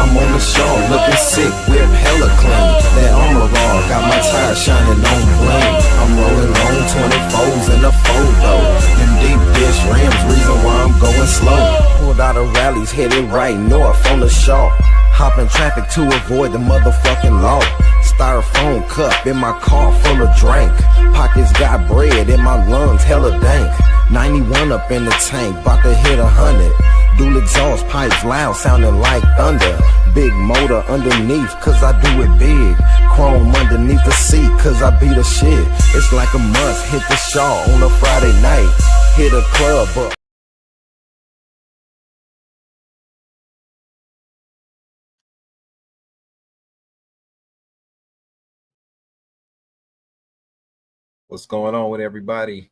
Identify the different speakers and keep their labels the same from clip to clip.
Speaker 1: I'm on the shore, looking sick, whip hella clean. That armor raw, got my tires shining on bling. I'm rolling on 24s in a photo. Them deep dish rims, reason why I'm going slow. Pulled out of rallies, headed right north on the shore. Hopping traffic to avoid the motherfucking law. Styrofoam cup in my car full of drink. Pockets got bread in my lungs, hella dank. 91 up in the tank, bout to hit 100. Dual exhaust pipes loud, sounding like thunder. Big motor underneath, cause I do it big. Chrome underneath the seat, cause I be the shit. It's like a must, hit the Shaw on a Friday night. Hit a club up. What's going on with everybody?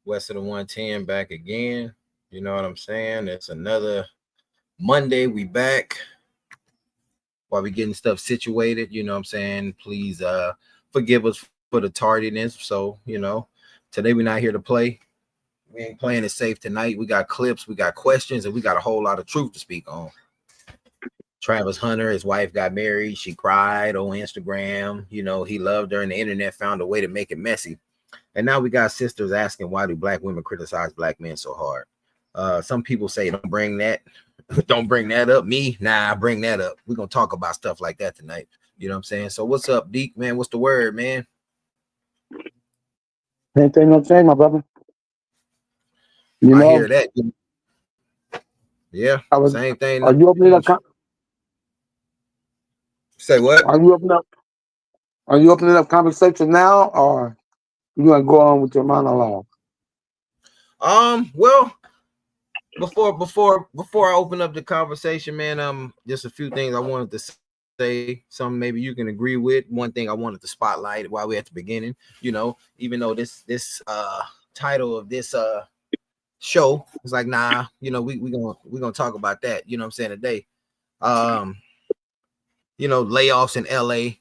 Speaker 1: West of the 110 back again. You know what I'm saying? It's another Monday. We back while we getting stuff situated. You know what I'm saying? Please forgive us for the tardiness. So, you know, today we're not here to play. We ain't playing it safe tonight. We got clips, we got questions, and we got a whole lot of truth to speak on. Travis Hunter, his wife got married. She cried on Instagram. You know, he loved her, and the internet found a way to make it messy. And now we got sisters asking, why do black women criticize black men so hard? Some people say, don't bring that up. Me, nah, I bring that up. We're gonna talk about stuff like that tonight. You know what I'm saying? So what's up, Deke, man? What's the word, man?
Speaker 2: Ain't no change, my brother. You
Speaker 1: I
Speaker 2: know,
Speaker 1: hear that. Yeah, same thing.
Speaker 2: Are you opening up?
Speaker 1: Say what?
Speaker 2: Are you opening up? Are you opening up conversation now, or you gonna go on with your monologue?
Speaker 1: Well, before I open up the conversation, man, just a few things I wanted to say. Some maybe you can agree with. One thing I wanted to spotlight while we're at the beginning. You know, even though this title of this show is like, nah, you know, we're gonna talk about that. You know what I'm saying today. You know, layoffs in LA.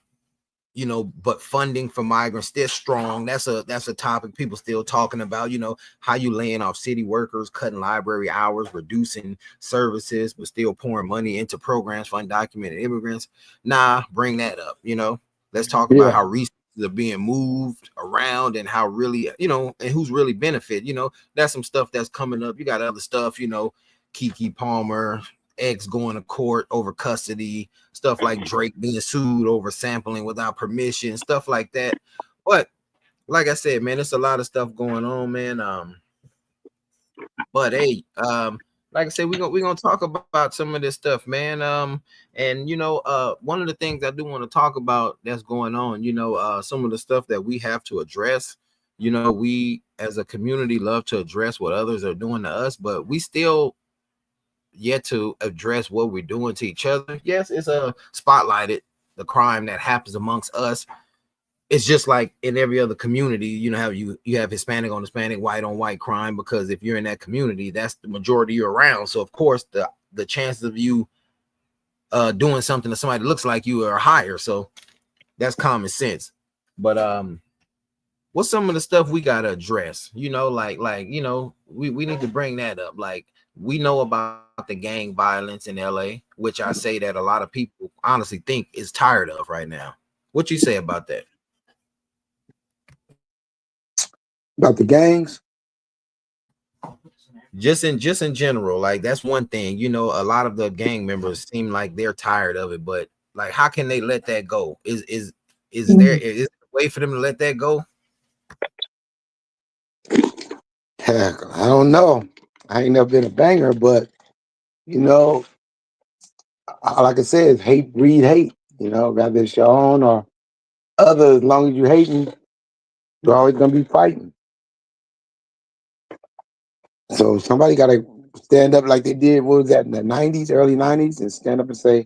Speaker 1: You know, but funding for migrants still strong. That's a topic people still talking about. You know, how you laying off city workers, cutting library hours, reducing services, but still pouring money into programs for undocumented immigrants. Nah, bring that up. You know, let's talk about how resources are being moved around and how really, you know, and who's really benefit. You know, that's some stuff that's coming up. You got other stuff, you know, Kiki Palmer, ex going to court over custody, stuff like Drake being sued over sampling without permission, stuff like that. But like I said, man, there's a lot of stuff going on, man. But hey, like I said, we're gonna talk about some of this stuff, man. And you know, one of the things I do want to talk about that's going on, you know, some of the stuff that we have to address. You know, we as a community love to address what others are doing to us, but we still yet to address what we're doing to each other. Yes, it's a spotlighted the crime that happens amongst us. It's just like in every other community, you know, how you have Hispanic on Hispanic, white on white crime, because if you're in that community, that's the majority you're around. So of course the chances of you doing something to somebody that looks like you are higher. So that's common sense. But what's some of the stuff we gotta address? You know, like you know, we need to bring that up. Like, we know about the gang violence in LA, which I say that a lot of people honestly think is tired of right now. What you say about that?
Speaker 2: About the gangs?
Speaker 1: Just in general, like that's one thing. You know, a lot of the gang members seem like they're tired of it, but like, how can they let that go? Is there a way for them to let that go?
Speaker 2: Heck, I don't know. I ain't never been a banger, but you know, like I said, hate breed hate. You know, whether it's your own or other, as long as you hating, you're always gonna be fighting. So somebody gotta stand up like they did, what was that, in the 90s, early 90s, and stand up and say,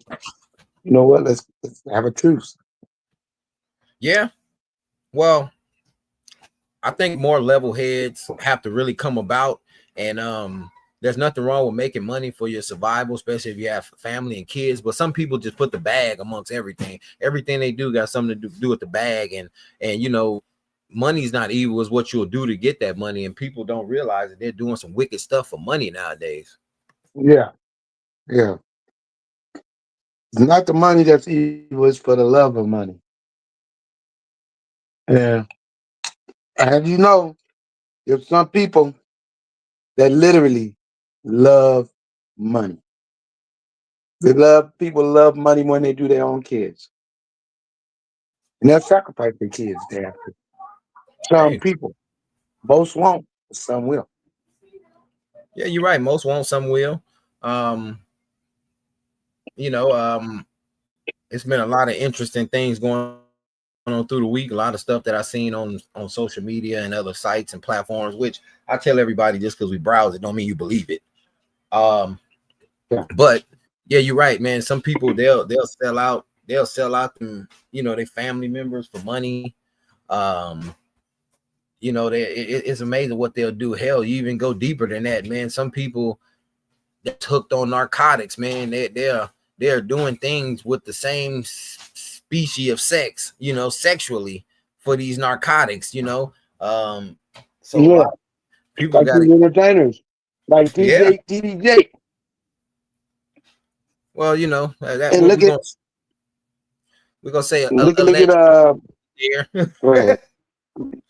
Speaker 2: you know what, let's have a truce.
Speaker 1: Yeah. Well, I think more level heads have to really come about, and there's nothing wrong with making money for your survival, especially if you have family and kids. But some people just put the bag amongst everything. Everything they do got something to do with the bag, and you know, money's not evil. Is what you'll do to get that money, and people don't realize that they're doing some wicked stuff for money nowadays.
Speaker 2: Yeah, yeah. It's not the money that's evil, it's for the love of money. And as you know, there's some people that literally love money. People love money when they do their own kids. And they'll sacrifice their kids there. Some
Speaker 1: Hey,
Speaker 2: people, most won't, but some will.
Speaker 1: yeah, you're right. Most won't, some will. Um, you know, it's been a lot of interesting things going on through the week. A lot of stuff that I seen on social media and other sites and platforms, which I tell everybody just because we browse it don't mean you believe it. Um,
Speaker 2: Yeah.
Speaker 1: but yeah, you're right, man. Some people they'll sell out them, their family members for money. Um, it's amazing what they'll do. Hell, you even go deeper than that, man. Some people that's hooked on narcotics, man. They're doing things with the same species of sex, sexually for these narcotics, Um, so a
Speaker 2: Yeah.
Speaker 1: lot of people
Speaker 2: Like
Speaker 1: got
Speaker 2: these
Speaker 1: to,
Speaker 2: entertainers, like
Speaker 1: yeah.
Speaker 2: TDJ.
Speaker 1: Well, that
Speaker 2: And
Speaker 1: what we're gonna say
Speaker 2: look at
Speaker 1: alleged there.
Speaker 2: go ahead.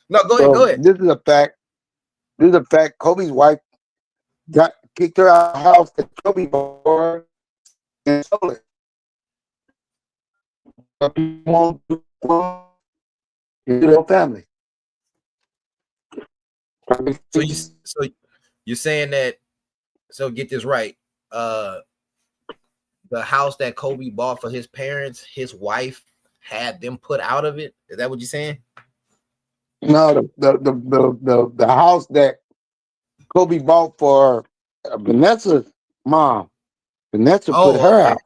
Speaker 1: No, go ahead,
Speaker 2: So
Speaker 1: go ahead.
Speaker 2: this is a fact. This is a fact. Kobe's wife got kicked her out of the house that Kobe bought for her and sold it. But people won't do their family.
Speaker 1: So you're saying that? So get this right. Uh, the house that Kobe bought for his parents, his wife had them put out of it. Is that what you're saying?
Speaker 2: No, the house that Kobe bought for Vanessa's mom. Vanessa put
Speaker 1: Oh,
Speaker 2: her
Speaker 1: okay.
Speaker 2: out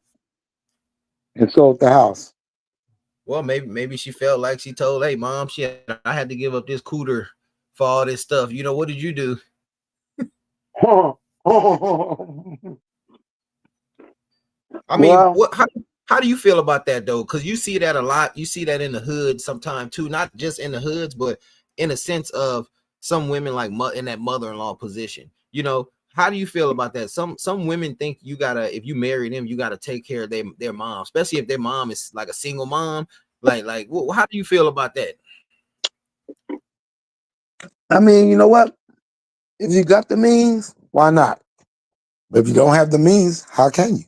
Speaker 2: and sold the house.
Speaker 1: Well, maybe she felt like she told, "Hey, mom, shit, I had to give up this cooter for all this stuff. What did you do?" I mean,
Speaker 2: Well,
Speaker 1: how do you feel about that though? Because you see that a lot. You see that in the hood sometime too, not just in the hoods, but in a sense of some women like in that mother-in-law position. How do you feel about that? Some women think you gotta, if you marry them, you gotta take care of their mom, especially if their mom is like a single mom. How do you feel about that?
Speaker 2: I mean, you know what? If you got the means, why not? But if you don't have the means, how can you?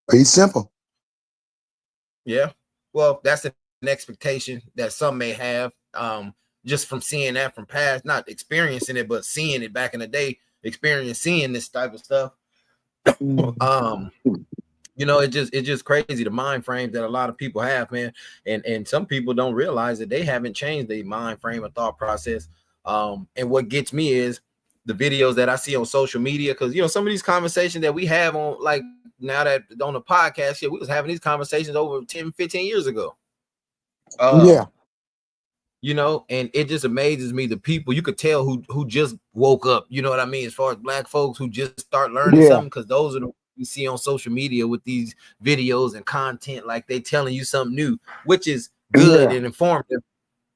Speaker 2: Pretty simple.
Speaker 1: Yeah. Well, that's an expectation that some may have, just from seeing that from past, not experiencing it, but seeing it back in the day, seeing this type of stuff. um, it's just crazy the mind frames that a lot of people have, man. And some people don't realize that they haven't changed their mind frame or thought process. And what gets me is the videos that I see on social media, because some of these conversations that we have on, like, now that on the podcast, we was having these conversations over 10, 15 years ago.
Speaker 2: Yeah,
Speaker 1: um and it just amazes me, the people you could tell who just woke up, you know what I mean, as far as black folks who just start learning
Speaker 2: yeah,
Speaker 1: something, because those are the you see on social media with these videos and content, like they telling you something new, which is good
Speaker 2: yeah,
Speaker 1: and informative,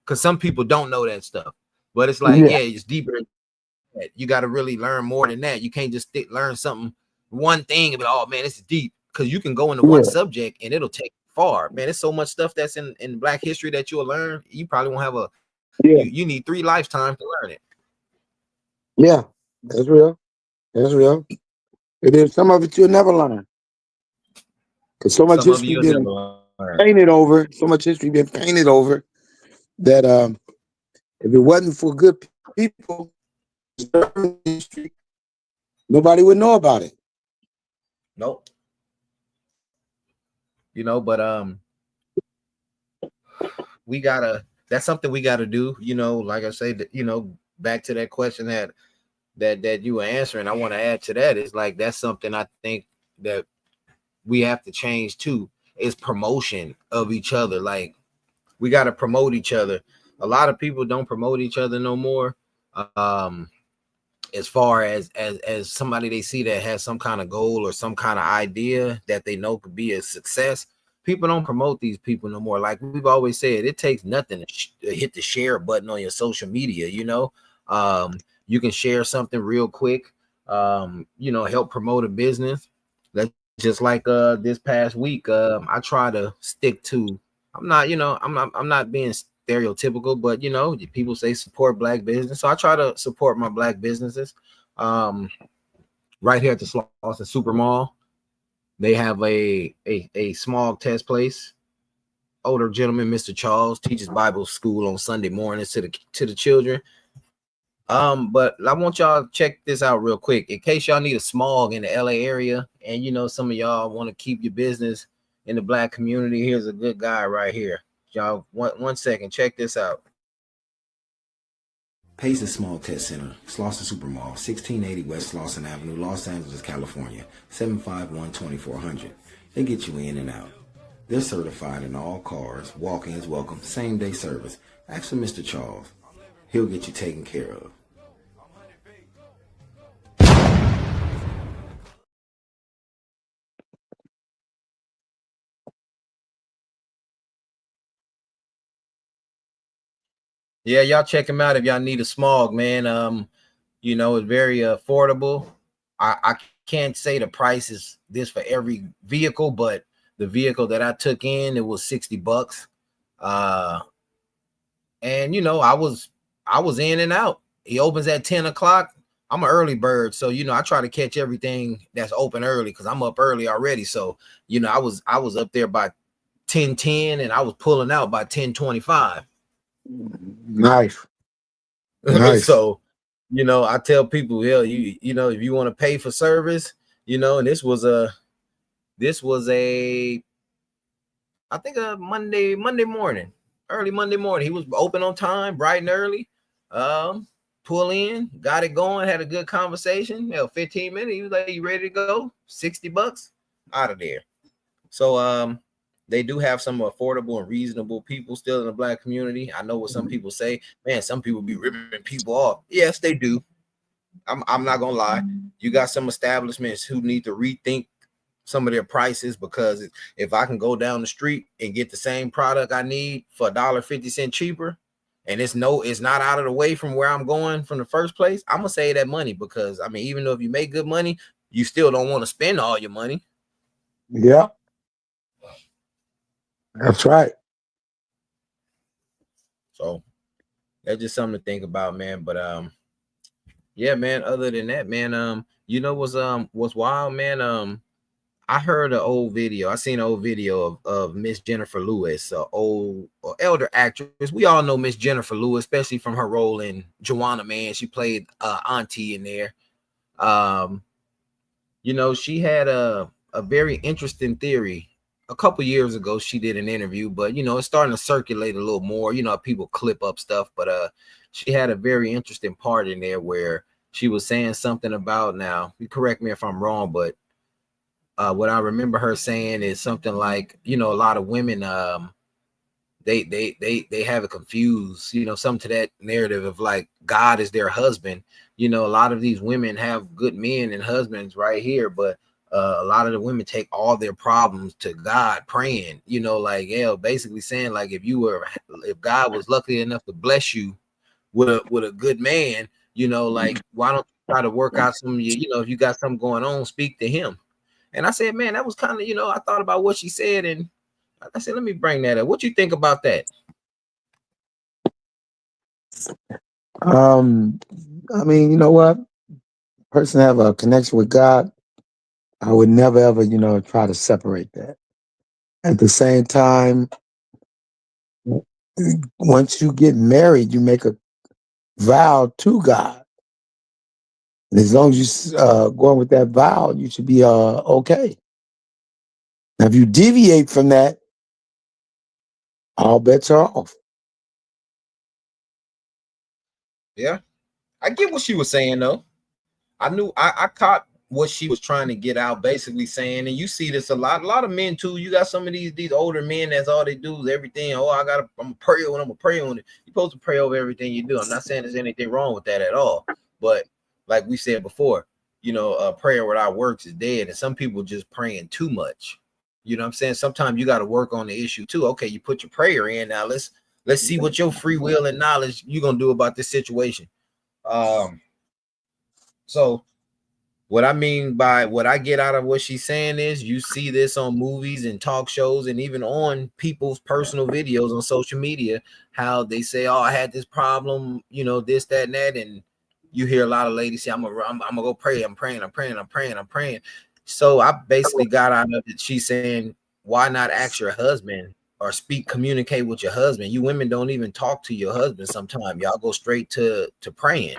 Speaker 1: because some people don't know that stuff. But it's like,
Speaker 2: yeah,
Speaker 1: yeah, it's deeper than that. You got to really learn more than that. You can't just learn something, one thing, and be, oh man, this is deep, because you can go into one
Speaker 2: yeah,
Speaker 1: subject and it'll take you far, man. There's so much stuff that's in black history that you'll learn. You probably won't have you
Speaker 2: yeah,
Speaker 1: need 3 lifetimes to learn it.
Speaker 2: yeah. That's real. That's real. And then some of it you'll never learn. Because so much
Speaker 1: Some of
Speaker 2: history
Speaker 1: you will
Speaker 2: been
Speaker 1: never learn.
Speaker 2: painted over, so much history been painted over that if it wasn't for good people history, nobody would know about it.
Speaker 1: Nope. But we gotta. That's something we gotta do. Like I say, back to that question that you were answering. I want to add to that is, like, that's something I think that we have to change too. Is promotion of each other. Like, we got to promote each other. A lot of people don't promote each other no more. As far as somebody they see that has some kind of goal or some kind of idea that they know could be a success, people don't promote these people no more. Like we've always said, it takes nothing to hit the share button on your social media. You can share something real quick, help promote a business. Let's just like this past week, I try to stick to. I'm not, I'm not being stereotypical, but people say support black business, so I try to support my black businesses. Um, right here at the Slauson Super Mall, they have a small test place. Older gentleman, Mr. Charles, teaches Bible school on Sunday mornings to the children. But I want y'all to check this out real quick in case y'all need a smog in the LA area, and some of y'all want to keep your business in the black community. Here's a good guy right here. Y'all, one second, check this out. Pace's Small Test Center, Slauson Supermall, 1680 West Slauson Avenue, Los Angeles, California, 751-2400. They get you in and out. They're certified in all cars. Walk-ins welcome. Same-day service. Ask for Mr. Charles. He'll get you taken care of. Yeah, y'all check him out if y'all need a smog, man. It's very affordable. I can't say the price is this for every vehicle, but the vehicle that I took in, it was $60. Uh, and I was in and out. He opens at 10 o'clock. I'm an early bird, so I try to catch everything that's open early because I'm up early already. So I was up there by 10:10, and I was pulling out by 10:25.
Speaker 2: Nice, nice.
Speaker 1: So I tell people, yeah, if you want to pay for service, and this was a I think a Monday morning, early Monday morning. He was open on time, bright and early. Um, Pull in, got it going, had a good conversation. 15 minutes. He was like, "You ready to go? $60 out of there." So they do have some affordable and reasonable people still in the black community. I know what some people say, man, some people be ripping people off. Yes, they do. I'm not gonna lie. You got some establishments who need to rethink some of their prices, because if I can go down the street and get the same product I need for $1.50 cheaper, and it's not out of the way from where I'm going from the first place, I'm gonna save that money, because I mean, even though if you make good money, you still don't want to spend all your money.
Speaker 2: Yeah, that's right.
Speaker 1: So that's just something to think about, man. But yeah, man. Other than that, man, what's wild, man. I heard an old video. I seen an old video of Miss Jennifer Lewis, old or elder actress. We all know Miss Jennifer Lewis, especially from her role in Joanna Man. She played Auntie in there. Um, she had a very interesting theory. A couple years ago, she did an interview, but it's starting to circulate a little more. People clip up stuff, but she had a very interesting part in there where she was saying something about, now you correct me if I'm wrong, but what I remember her saying is something like, a lot of women, they have it confused, some to that narrative of like God is their husband. A lot of these women have good men and husbands right here, but a lot of the women take all their problems to God praying, like, basically saying like, if God was lucky enough to bless you with a good man, like, why don't you try to work out some of your, if you got something going on, speak to him. And I said, man, that was kind of, I thought about what she said, and I said, let me bring that up. What you think about that?
Speaker 2: Um, I mean, you know what? Person have a connection with God. I would never ever, try to separate that. At the same time, once you get married, you make a vow to God. And as long as you going with that vow, you should be okay. Now, if you deviate from that, all bets are off.
Speaker 1: Yeah, I get what she was saying though. I caught what she was trying to get out, basically saying, and you see this a lot of men too. You got some of these older men that's all they do is everything. Oh, I'm gonna pray on, I'm gonna pray on it. You're supposed to pray over everything you do. I'm not saying there's anything wrong with that at all, but like we said before, prayer without works is dead, and some people just praying too much. You know what I'm saying? Sometimes you got to work on the issue too. Okay, you put your prayer in. Now let's see what your free will and knowledge you're gonna do about this situation. Um, so What I mean by what I get out of what she's saying is you see this on movies and talk shows and even on people's personal videos on social media, how they say, "Oh, I had this problem, you know, this, that, and that," and you hear a lot of ladies say, I'm gonna go pray. I'm praying. I'm praying. I'm praying. I'm praying." So I basically got out of it. She's saying, "Why not ask your husband or communicate with your husband? You women don't even talk to your husband. Sometimes y'all go straight to praying."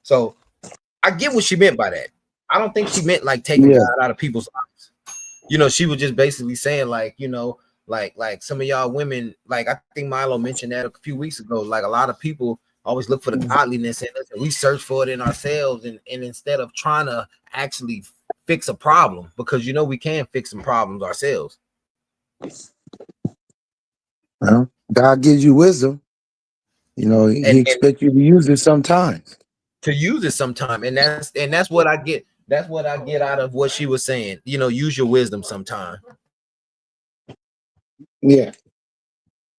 Speaker 1: So I get what she meant by that. I don't think she meant like taking
Speaker 2: Yeah.
Speaker 1: God out of people's lives. You know, she was just basically saying like, you know, like some of y'all women, like I think Milo mentioned that a few weeks ago. Like a lot of people always look for the godliness in us, and we search for it in ourselves, and instead of trying to actually fix a problem, because you know we can fix some problems ourselves.
Speaker 2: Well, God gives you wisdom. You know, He
Speaker 1: And
Speaker 2: expects you to use it sometimes.
Speaker 1: to use it sometime, and that's what I get. That's what I get out of what she was saying. You know, use your wisdom sometime.
Speaker 2: Yeah,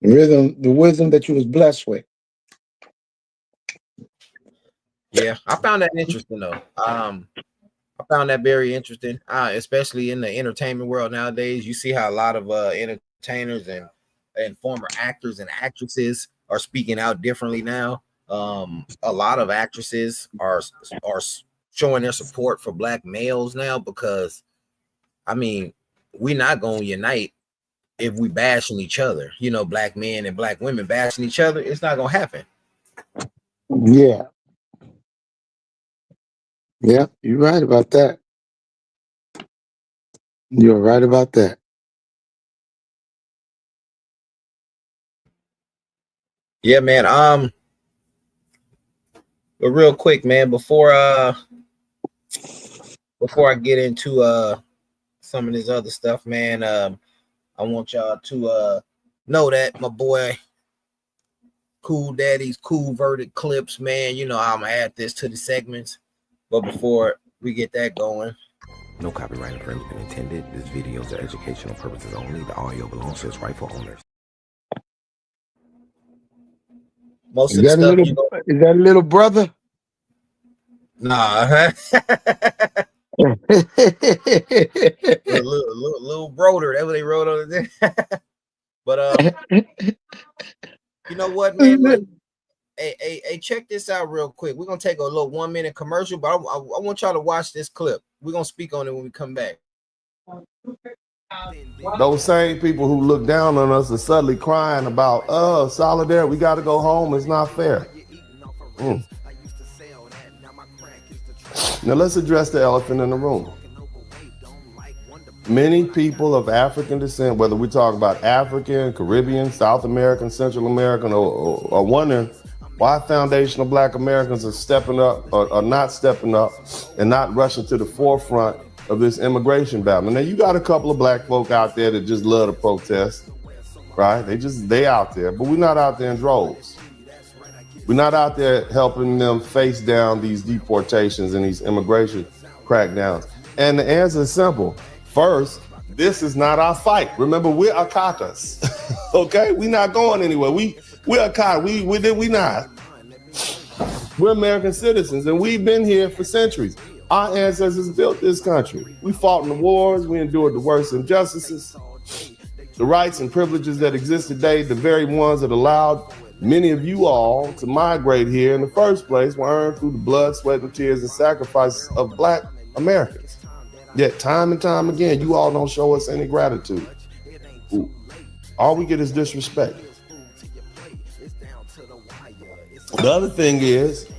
Speaker 2: the wisdom that you was blessed with.
Speaker 1: Yeah, I found that interesting though. I found that very interesting, especially in the entertainment world nowadays. You see how a lot of entertainers and former actors and actresses are speaking out differently now. A lot of actresses are showing their support for black males now because I mean we're not going to unite if we bashing each other. You know, black men and black women bashing each other. It's not going to happen.
Speaker 2: Yeah, yeah, you're right about that. You're right about that.
Speaker 1: Yeah, man. But real quick, man, before I get into some of this other stuff, man, I want y'all to know that my boy Cool Daddy's Cool Verdict Clips, man. You know I'm gonna add this to the segments, but before we get that going, no copyright infringement intended. This video is for educational purposes only. The audio belongs to its rightful owners. Most
Speaker 2: Is
Speaker 1: of the
Speaker 2: that a
Speaker 1: stuff,
Speaker 2: little?
Speaker 1: you know,
Speaker 2: Is that a little brother?
Speaker 1: nah, little broder. That's what they wrote on it. But you know what, man? Look, hey, check this out real quick. We're gonna take a little 1 minute commercial, but I want y'all to watch this clip. We're gonna speak on it when we come back.
Speaker 3: Those same people who look down on us are suddenly crying about, solidarity, we got to go home. It's not fair. Mm. Now let's address the elephant in the room. Many people of African descent, whether we talk about African, Caribbean, South American, Central American, or wondering why foundational Black Americans are stepping up or not stepping up and not rushing to the forefront of this immigration battle. Now you got a couple of Black folk out there that just love to protest, right? They out there, but we're not out there in droves. We're not out there helping them face down these deportations and these immigration crackdowns. And the answer is simple. First, this is not our fight. Remember, we're Akakas. Okay? We're not going anywhere. We're Akata. We not. We're American citizens, and we've been here for centuries. Our ancestors built this country. We fought in the wars. We endured the worst injustices. The rights and privileges that exist today, the very ones that allowed many of you all to migrate here in the first place, were earned through the blood, sweat, and tears and sacrifices of Black Americans. Yet time and time again, you all don't show us any gratitude. Ooh. All we get is disrespect. The other thing is,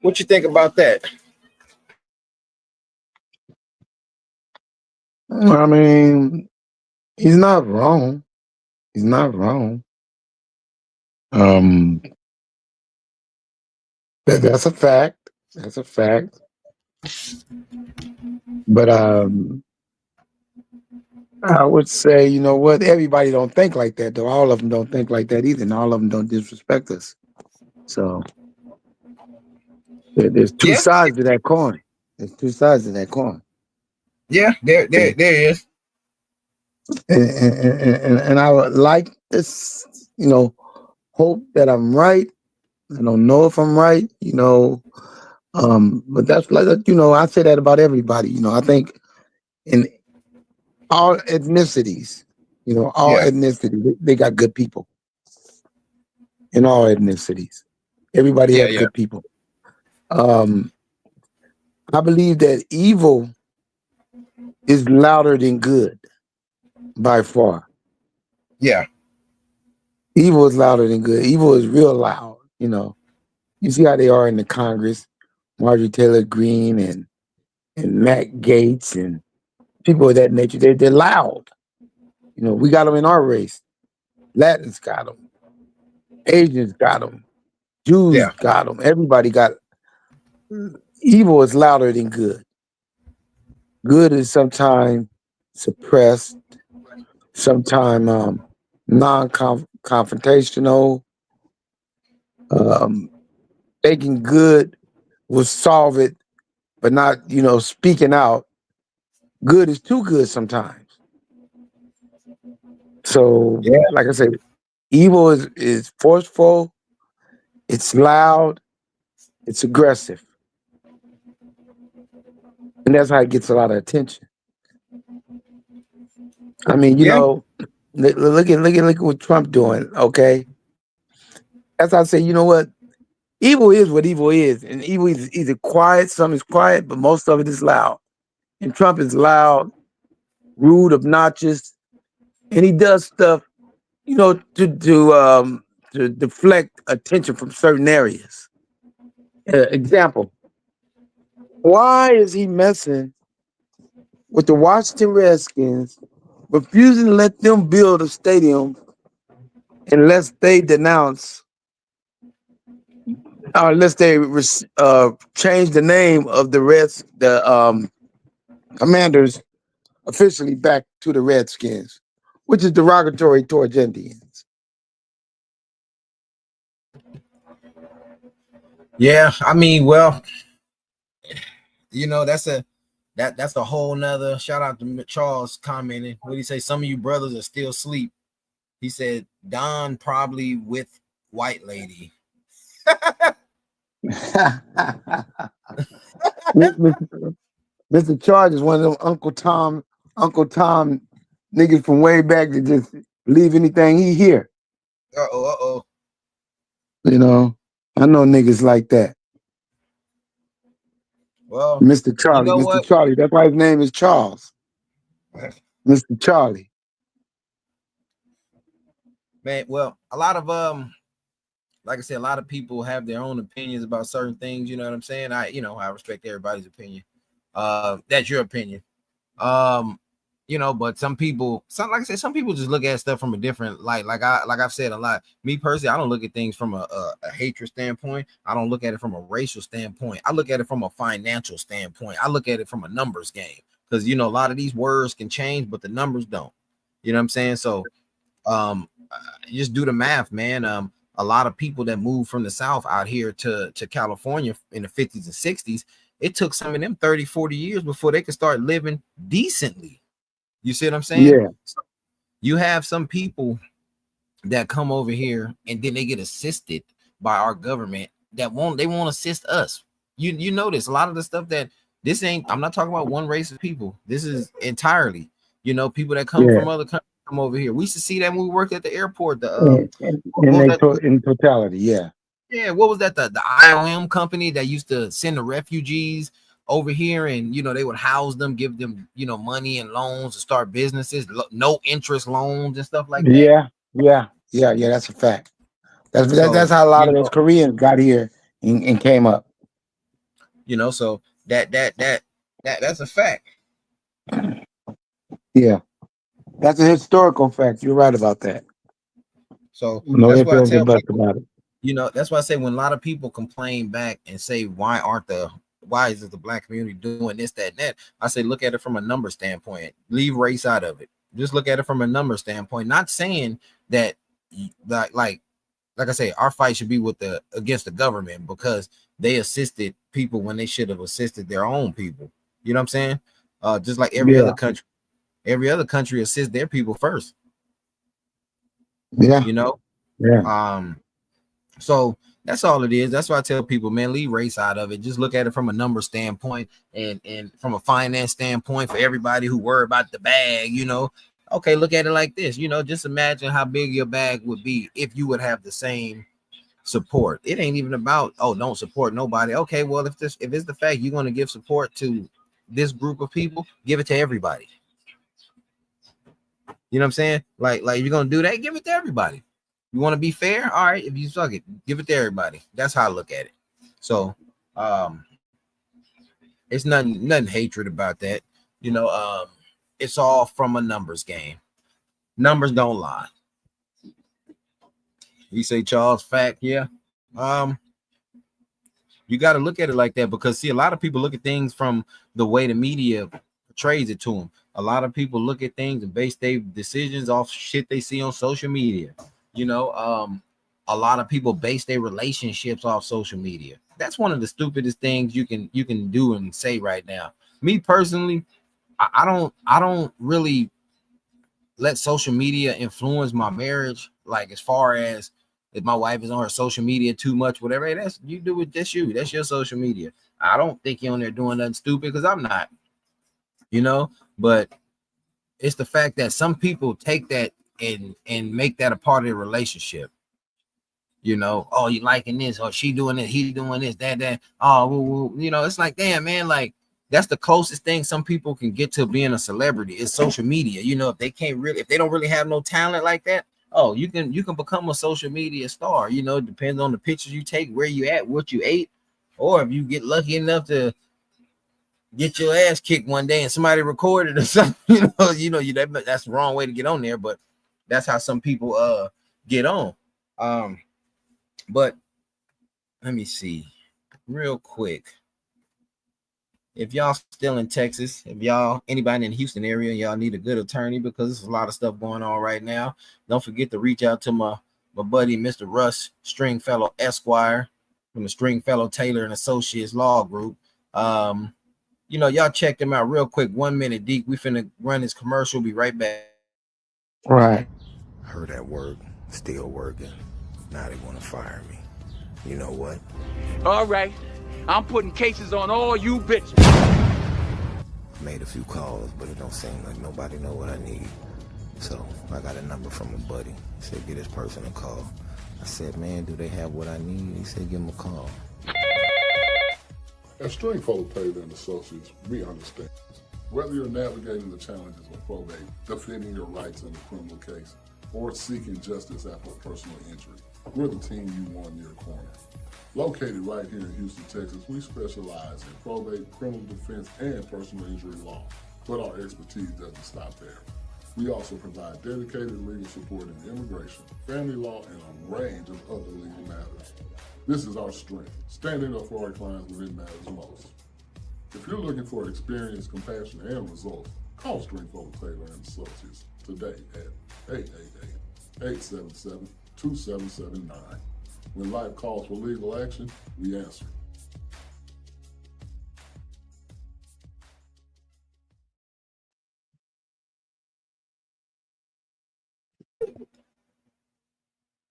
Speaker 1: What you think about that?
Speaker 2: I mean, he's not wrong. He's not wrong. Um, That's a fact. That's a fact. But I would say, you know what? Everybody don't think like that, though. All of them don't think like that either, and all of them don't disrespect us. So there's two
Speaker 1: Yeah,
Speaker 2: sides to that coin. There's two sides to that coin,
Speaker 1: yeah, there is.
Speaker 2: and I would like this, hope that I'm right. I don't know if I'm right, but that's like I say that about everybody. I think in all ethnicities, all
Speaker 1: Yeah,
Speaker 2: ethnicities, they got good people in all ethnicities. Everybody
Speaker 1: yeah,
Speaker 2: have
Speaker 1: yeah,
Speaker 2: good people. Um, I believe that evil is louder than good by far.
Speaker 1: yeah,
Speaker 2: Evil is louder than good. Evil is real loud. You see how they are in the Congress, Marjorie Taylor Greene and Matt Gates and people of that nature. They're loud. We got them in our race. Latins got them. Asians got them. Jews
Speaker 1: yeah,
Speaker 2: got them. Everybody got. Evil is louder than good. Good is sometimes suppressed, sometimes non-confrontational. Um, Making good will solve it, but not speaking out. Good is too good sometimes. So,
Speaker 1: yeah,
Speaker 2: like I said, evil is forceful. It's loud. It's aggressive, and that's how it gets a lot of attention. I mean,
Speaker 1: yeah,
Speaker 2: look at what Trump doing. Okay, that's how I say. You know what? Evil is what evil is, and evil is either quiet. Some is quiet, but most of it is loud. And Trump is loud, rude, obnoxious, and he does stuff, to deflect attention from certain areas. Example: why is he messing with the Washington Redskins, refusing to let them build a stadium unless they denounce, or unless they change the name of the Commanders officially back to the Redskins, which is derogatory towards Indians.
Speaker 1: yeah. I mean, well, that's a whole nother shout out to Charles commenting. What did he say? Some of you brothers are still asleep. He said Don probably with white lady.
Speaker 2: Mr. Charge is one of them Uncle Tom niggas from way back that just leave anything he hear.
Speaker 1: Uh-oh, uh-oh.
Speaker 2: You know, I know niggas like that.
Speaker 1: Well,
Speaker 2: Mr.
Speaker 1: you
Speaker 2: Charlie,
Speaker 1: know
Speaker 2: Mr.
Speaker 1: what,
Speaker 2: Charlie. That's why his name is Charles. Mr. Charlie.
Speaker 1: man? Well, a lot of like I said, a lot of people have their own opinions about certain things. You know what I'm saying? I respect everybody's opinion. That's your opinion. Um, but like I said, some people just look at stuff from a different light. Like I've said a lot. Me personally, I don't look at things from a hatred standpoint. I don't look at it from a racial standpoint. I look at it from a financial standpoint. I look at it from a numbers game because a lot of these words can change, but the numbers don't. You know what I'm saying? So just do the math, man. A lot of people that moved from the South out here to California in the 50s and 60s, it took some of them 30, 40 years before they could start living decently. You see what I'm saying?
Speaker 2: Yeah,
Speaker 1: So you have some people that come over here and then they get assisted by our government they won't assist us. You notice a lot of the stuff that this ain't, I'm not talking about one race of people. This is entirely, people that come
Speaker 2: yeah.
Speaker 1: from other countries come over here. We used to see that when we worked at the airport. The what
Speaker 2: And
Speaker 1: was that?
Speaker 2: in totality, yeah.
Speaker 1: Yeah, what was that? The IOM company that used to send the refugees over here, and they would house them, give them money and loans to start businesses, no interest loans and stuff like that.
Speaker 2: Yeah, yeah. That's a fact. That's
Speaker 1: So
Speaker 2: how a lot of those Koreans got here and came up.
Speaker 1: so that's a fact.
Speaker 2: Yeah, that's a historical fact. You're right about that.
Speaker 1: So
Speaker 2: No
Speaker 1: that's
Speaker 2: ifs,
Speaker 1: what I
Speaker 2: ands, or
Speaker 1: tell
Speaker 2: buts
Speaker 1: people.
Speaker 2: about it.
Speaker 1: You know, that's why I say when a lot of people complain back and say, why is it the black community doing this, that, and that? I say, look at it from a number standpoint. Leave race out of it. Just look at it from a number standpoint. Not saying that, like I say, our fight should be with the against the government because they assisted people when they should have assisted their own people. You know what I'm saying? Just like
Speaker 2: Yeah,
Speaker 1: every other country assists their people first.
Speaker 2: yeah,
Speaker 1: You know,
Speaker 2: yeah.
Speaker 1: um, so that's all it is. That's why I tell people, man, leave race out of it. Just look at it from a number standpoint and from a finance standpoint for everybody who worry about the bag, you know. Okay, look at it like this, you know, just imagine how big your bag would be if you would have the same support. It ain't even about, oh, don't support nobody. Okay, well, if it's the fact you're going to give support to this group of people, give it to everybody. You know what I'm saying? Like if you're gonna do that, give it to everybody. You want to be fair? All right. If you suck it, give it to everybody. That's how I look at it. So um it's nothing hatred about that. You know, it's all from a numbers game. Numbers don't lie. You say Charles fact, yeah. Um, you got to look at it like that because see, a lot of people look at things from the way the media portrays it to them. A lot of people look at things and base their decisions off shit they see on social media. You know, a lot of people base their relationships off social media. That's one of the stupidest things you can do and say right now. Me personally, I don't really let social media influence my marriage. Like as far as if my wife is on her social media too much, whatever, hey, that's you do it. That's you. That's your social media. I don't think you're on there doing nothing stupid because I'm not. You know, but it's the fact that some people take that and make that a part of their relationship. You know, oh, you liking this, or she doing it, he doing this, that. Oh, you know, it's like, damn, man, like that's the closest thing some people can get to being a celebrity is social media. You know, if they don't really have no talent like that, oh, you can become a social media star. You know, it depends on the pictures you take, where you at, what you ate, or if you get lucky enough to get your ass kicked one day and somebody recorded or something. That's the wrong way to get on there, but that's how some people get on. Um, but let me see real quick. If y'all still in Texas, if y'all anybody in the Houston area, y'all need a good attorney because there's a lot of stuff going on right now. Don't forget to reach out to my buddy, Mr. Russ Stringfellow Esquire from the Stringfellow Taylor and Associates Law Group. Y'all check them out real quick. 1 minute, Deke. We finna run this commercial. Be right back.
Speaker 2: Right.
Speaker 4: Heard that work, still working. Now they want to fire me. You know what?
Speaker 5: All right, I'm putting cases on all you bitches.
Speaker 4: Made a few calls, but it don't seem like nobody know what I need. So I got a number from a buddy. He said, get this person a call. I said, man, do they have what I need? He said, give them a call.
Speaker 6: At Stringfellow Taylor and Associates, we understand. Whether you're navigating the challenges of probate, defending your rights in a criminal case, or seeking justice after a personal injury, we're the team you want in your corner. Located right here in Houston, Texas, we specialize in probate, criminal defense, and personal injury law. But our expertise doesn't stop there. We also provide dedicated legal support in immigration, family law, and a range of other legal matters. This is our strength, standing up for our clients when it matters most. If you're looking for experience, compassion, and results, call Stringfellow Taylor and Associates today at 888-877-2779. When life calls for legal action, we answer.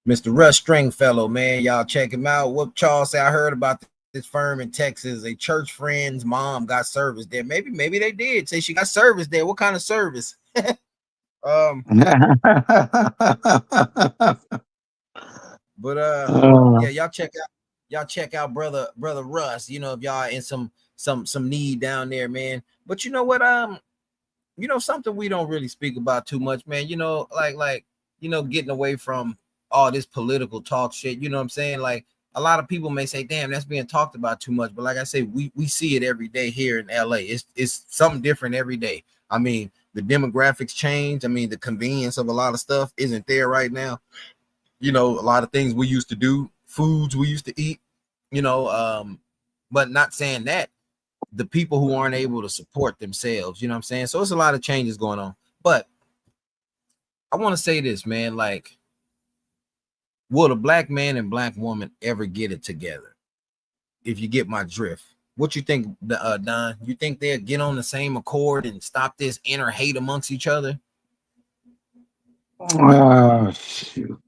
Speaker 1: Mr. Russ Stringfellow, man, y'all check him out. What Charles said, I heard about this firm in Texas. A church friend's mom got service there. Maybe they did say she got service there. What kind of service? um, but
Speaker 2: Uh,
Speaker 1: yeah, y'all check out brother Russ. You know, if y'all in some need down there, man. But you know what? Something we don't really speak about too much, man. You know, like getting away from all this political talk shit. You know what I'm saying? Like a lot of people may say, damn, that's being talked about too much. But like I say, we see it every day here in LA. It's something different every day. I mean, the demographics change. I mean, the convenience of a lot of stuff isn't there right now. You know, a lot of things we used to do foods we used to eat, you know. But not saying that the people who aren't able to support themselves, you know what I'm saying? So it's a lot of changes going on. But I want to say this, man, like, will a black man and black woman ever get it together? If you get my drift. What you think, Don? You think they'll get on the same accord and stop this inner hate amongst each other?
Speaker 2: Shoot.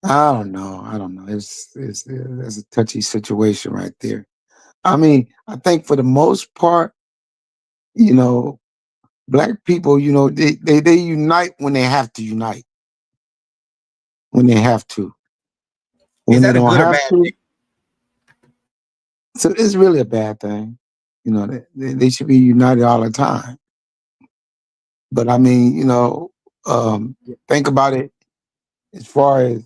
Speaker 2: I don't know. I don't know. It's a touchy situation right there. I mean, I think for the most part, you know, black people, they unite when they have to unite. When they have to.
Speaker 1: Is
Speaker 2: When they
Speaker 1: that a
Speaker 2: don't
Speaker 1: good or
Speaker 2: have
Speaker 1: bad
Speaker 2: to,
Speaker 1: thing?
Speaker 2: so it's really a bad thing. They should be united all the time. But I mean, um, think about it as far as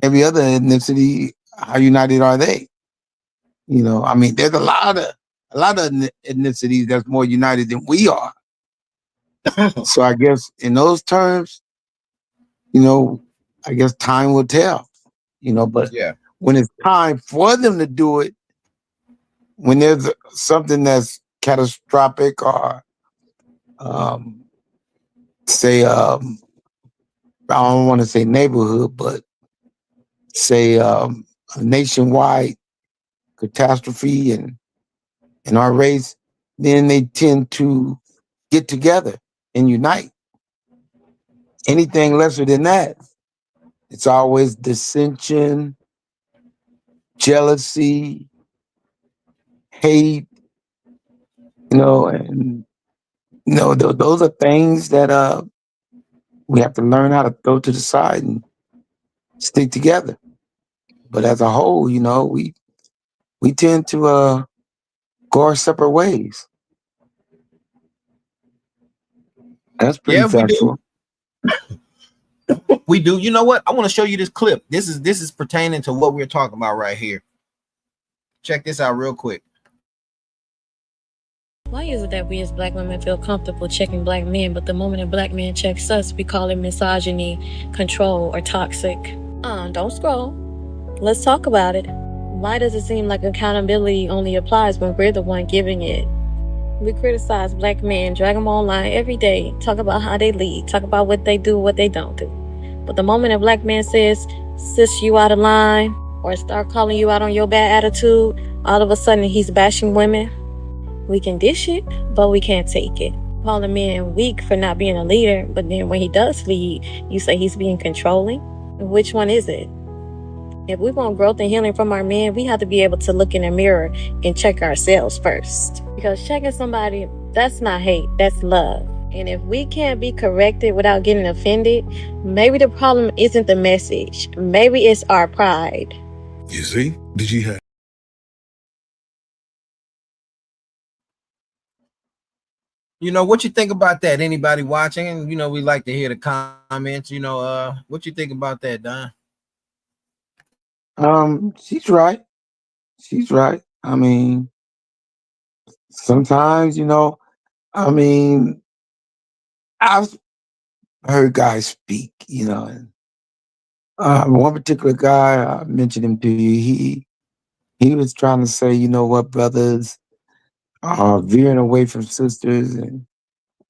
Speaker 2: every other ethnicity. How united are they? I mean, there's a lot of ethnicities that's more united than we are. So I guess in those terms, you know, I guess time will tell. But
Speaker 1: Yeah.
Speaker 2: when it's time for them to do it, when there's something that's catastrophic or um, say I don't want to say neighborhood, but say a nationwide catastrophe in our race, then they tend to get together and unite. Anything lesser than that, it's always dissension, jealousy, hate, and those are things that we have to learn how to throw to the side and stick together. But as a whole, we tend to go our separate ways. That's pretty
Speaker 1: Yeah, we do.
Speaker 2: factual.
Speaker 1: We do. You know what? I want to show you this clip. This is pertaining to what we're talking about right here. Check this out real quick.
Speaker 7: Why is it that we as black women feel comfortable checking black men, but the moment a black man checks us, we call it misogyny, control, or toxic? Don't scroll. Let's talk about it. Why does it seem like accountability only applies when we're the one giving it? We criticize black men, drag them online every day, talk about how they lead, talk about what they do, what they don't do. But the moment a black man says, sis, you out of line, or start calling you out on your bad attitude, all of a sudden he's bashing women. We can dish it, but we can't take it. Call a man weak for not being a leader, but then when he does lead, you say he's being controlling. Which one is it? If we want growth and healing from our men, we have to be able to look in the mirror and check ourselves first. Because checking somebody, that's not hate, that's love. And if we can't be corrected without getting offended, maybe the problem isn't the message. Maybe it's our pride.
Speaker 6: You see? Did you have?
Speaker 1: What you think about that? Anybody watching? And we like to hear the comments. What you think about that, Don?
Speaker 2: She's right. She's right. I mean, sometimes, I mean, I've heard guys speak, and one particular guy, I mentioned him to you, he was trying to say, you know what, brothers are veering away from sisters and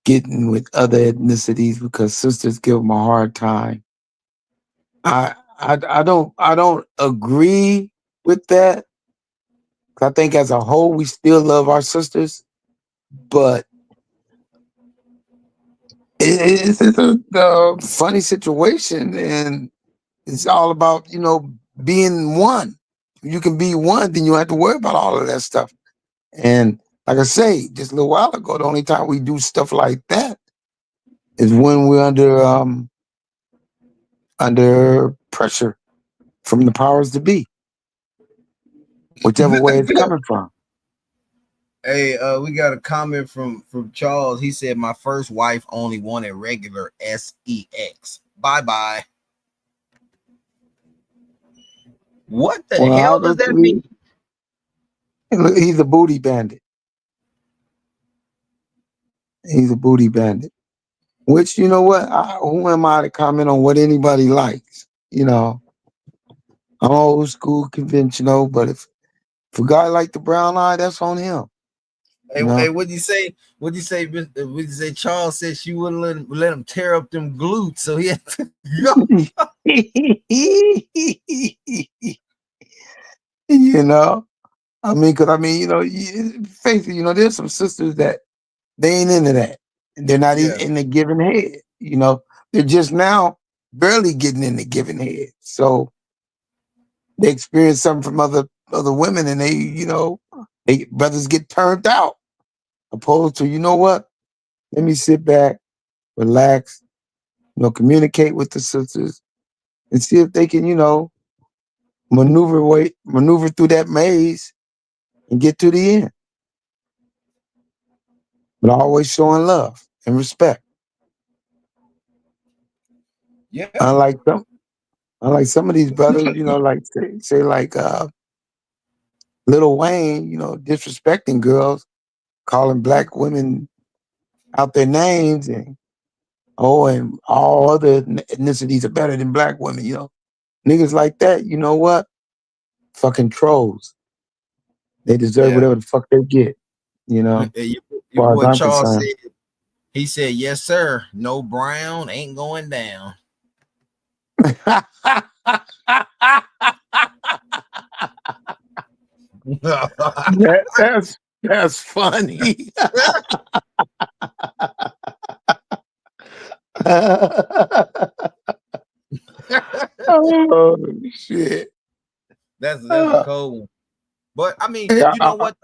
Speaker 2: getting with other ethnicities because sisters give them a hard time. I don't agree with that. I think as a whole we still love our sisters, but it's a funny situation, and it's all about being one. You can be one, then you don't have to worry about all of that stuff. And like I say, just a little while ago, the only time we do stuff like that is when we're under pressure from the powers to be, whichever way it's coming from.
Speaker 1: Hey, we got a comment from Charles. He said, "My first wife only wanted regular sex. Bye bye." What the
Speaker 2: Well,
Speaker 1: hell does that mean?
Speaker 2: he's a booty bandit. He's a booty bandit. Which, you know what? Who am I to comment on what anybody likes? You know, I'm old school, conventional, but if a guy like the brown eye, that's on him.
Speaker 1: Hey,
Speaker 2: You know.
Speaker 1: hey, what'd you say? What'd you say? What'd you say? Charles said she wouldn't let him tear up them glutes, so he had to go.
Speaker 2: You know, I mean, because I mean, face it, there's some sisters that they ain't into that. They're not even
Speaker 1: Yeah,
Speaker 2: in the giving head. They're just now barely getting in the giving head. So they experience something from other women, and they brothers get turned out. Opposed to, you know what? Let me sit back, relax, communicate with the sisters, and see if they can, maneuver through that maze and get to the end. But always showing love and respect.
Speaker 1: yeah,
Speaker 2: Unlike some, unlike some of these brothers, like say like Lil Wayne, disrespecting girls, calling black women out their names, and all other ethnicities are better than black women. Niggas like that. You know what? Fucking trolls. They deserve
Speaker 1: yeah.
Speaker 2: whatever the fuck they get. As
Speaker 1: Hey, your
Speaker 2: far as
Speaker 1: boy
Speaker 2: I'm
Speaker 1: Charles
Speaker 2: concerned.
Speaker 1: said. He said, "Yes, sir. No Brown ain't going down."
Speaker 2: That's funny. Oh shit.
Speaker 1: That's a
Speaker 2: Uh,
Speaker 1: cold one. But I mean,
Speaker 2: yeah,
Speaker 1: you know what?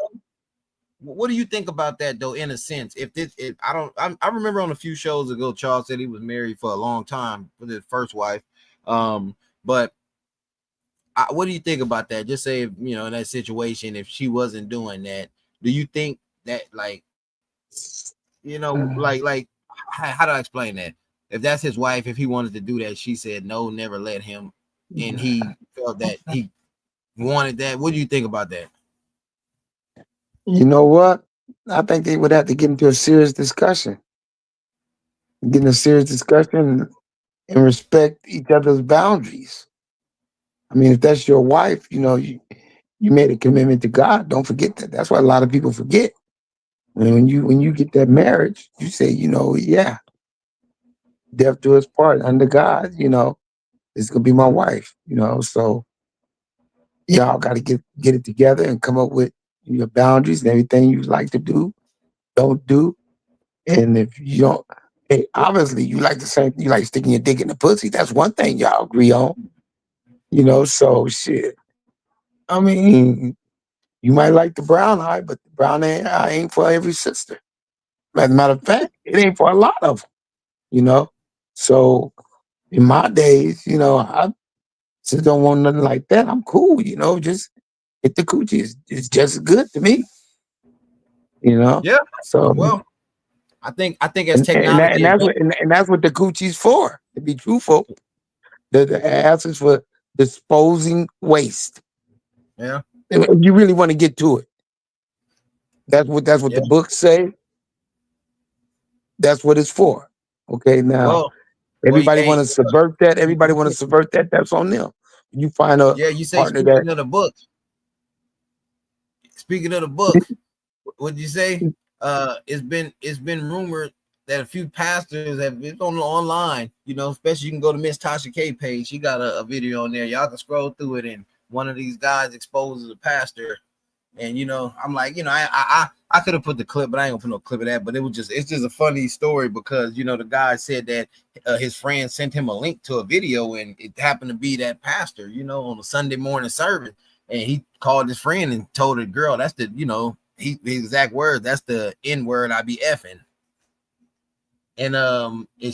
Speaker 1: What do you think about that though? In a sense, if I don't, I remember on a few shows ago, Charles said he was married for a long time with his first wife. But what do you think about that? Just say if, in that situation, if she wasn't doing that, do you think that like how do I explain that? If that's his wife, if he wanted to do that, she said no, never let him, and he felt that he wanted that. What do you think about that?
Speaker 2: you know what? I think they would have to get into a serious discussion. Get in a serious discussion and respect each other's boundaries. I mean, if that's your wife, you made a commitment to God. Don't forget that. That's why a lot of people forget. When you get that marriage, you say, yeah, death to us part under God, it's gonna be my wife, So y'all gotta get it together and come up with your boundaries and everything you like to do, don't do. And if you don't, hey, obviously you like the same, you like sticking your dick in the pussy. That's one thing y'all agree on, so shit. I mean, you might like the brown eye, but the brown eye ain't for every sister. As a matter of fact, it ain't for a lot of them, you know. So in my days, I just don't want nothing like that. I'm cool, just hit the coochie. It's just good to me, you know.
Speaker 1: Yeah.
Speaker 2: So
Speaker 1: Well, I think as
Speaker 2: and
Speaker 1: technology
Speaker 2: that's
Speaker 1: advances,
Speaker 2: that's what the coochie's for. To be truthful, the ass is for disposing waste.
Speaker 1: yeah,
Speaker 2: If you really want to get to it, that's what
Speaker 1: yeah.
Speaker 2: the books say. That's what it's for. Okay, now
Speaker 1: Well,
Speaker 2: everybody want
Speaker 1: hey,
Speaker 2: to subvert that. Everybody want to subvert that. That's on them. You find a
Speaker 1: yeah. You say
Speaker 2: partner that
Speaker 1: speaking of the book, what'd you say? It's been rumored that a few pastors have it's on online. Especially you can go to Miss Tasha K page. She got a video on there. Y'all can scroll through it, and one of these guys exposes a pastor. And I'm like, I could have put the clip, but I ain't gonna put no clip of that. But it's just a funny story because the guy said that his friend sent him a link to a video, and it happened to be that pastor, on a Sunday morning service, and he called his friend and told the girl, that's the, his exact words, that's the N word I be effing. And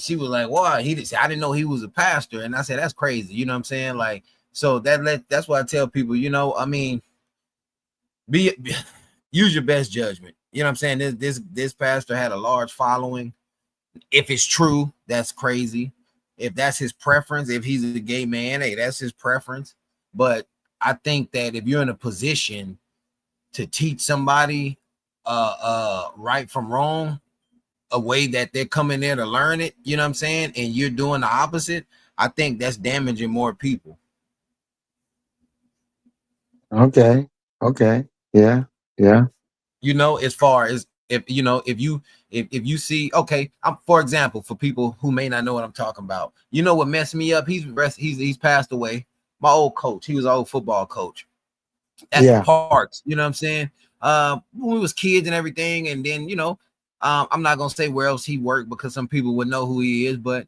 Speaker 1: she was like, why? He did say, I didn't know he was a pastor, and I said, that's crazy. You know what I'm saying? Like, so that's why I tell people, I mean, be use your best judgment. You know what I'm saying? This pastor had a large following. If it's true, that's crazy. If that's his preference, if he's a gay man, hey, that's his preference. But I think that if you're in a position to teach somebody right from wrong, a way that they're coming there to learn it, you know what I'm saying, and you're doing the opposite, I think that's damaging more people.
Speaker 2: Okay. Okay. Yeah. Yeah.
Speaker 1: You know, as far as if you know, if you see, okay, for example, for people who may not know what I'm talking about, you know what messed me up? He's passed away. My old coach, he was an old football coach at the
Speaker 2: Yeah.
Speaker 1: parks. You know what I'm saying? When we was kids and everything, and then I'm not gonna say where else he worked because some people would know who he is, but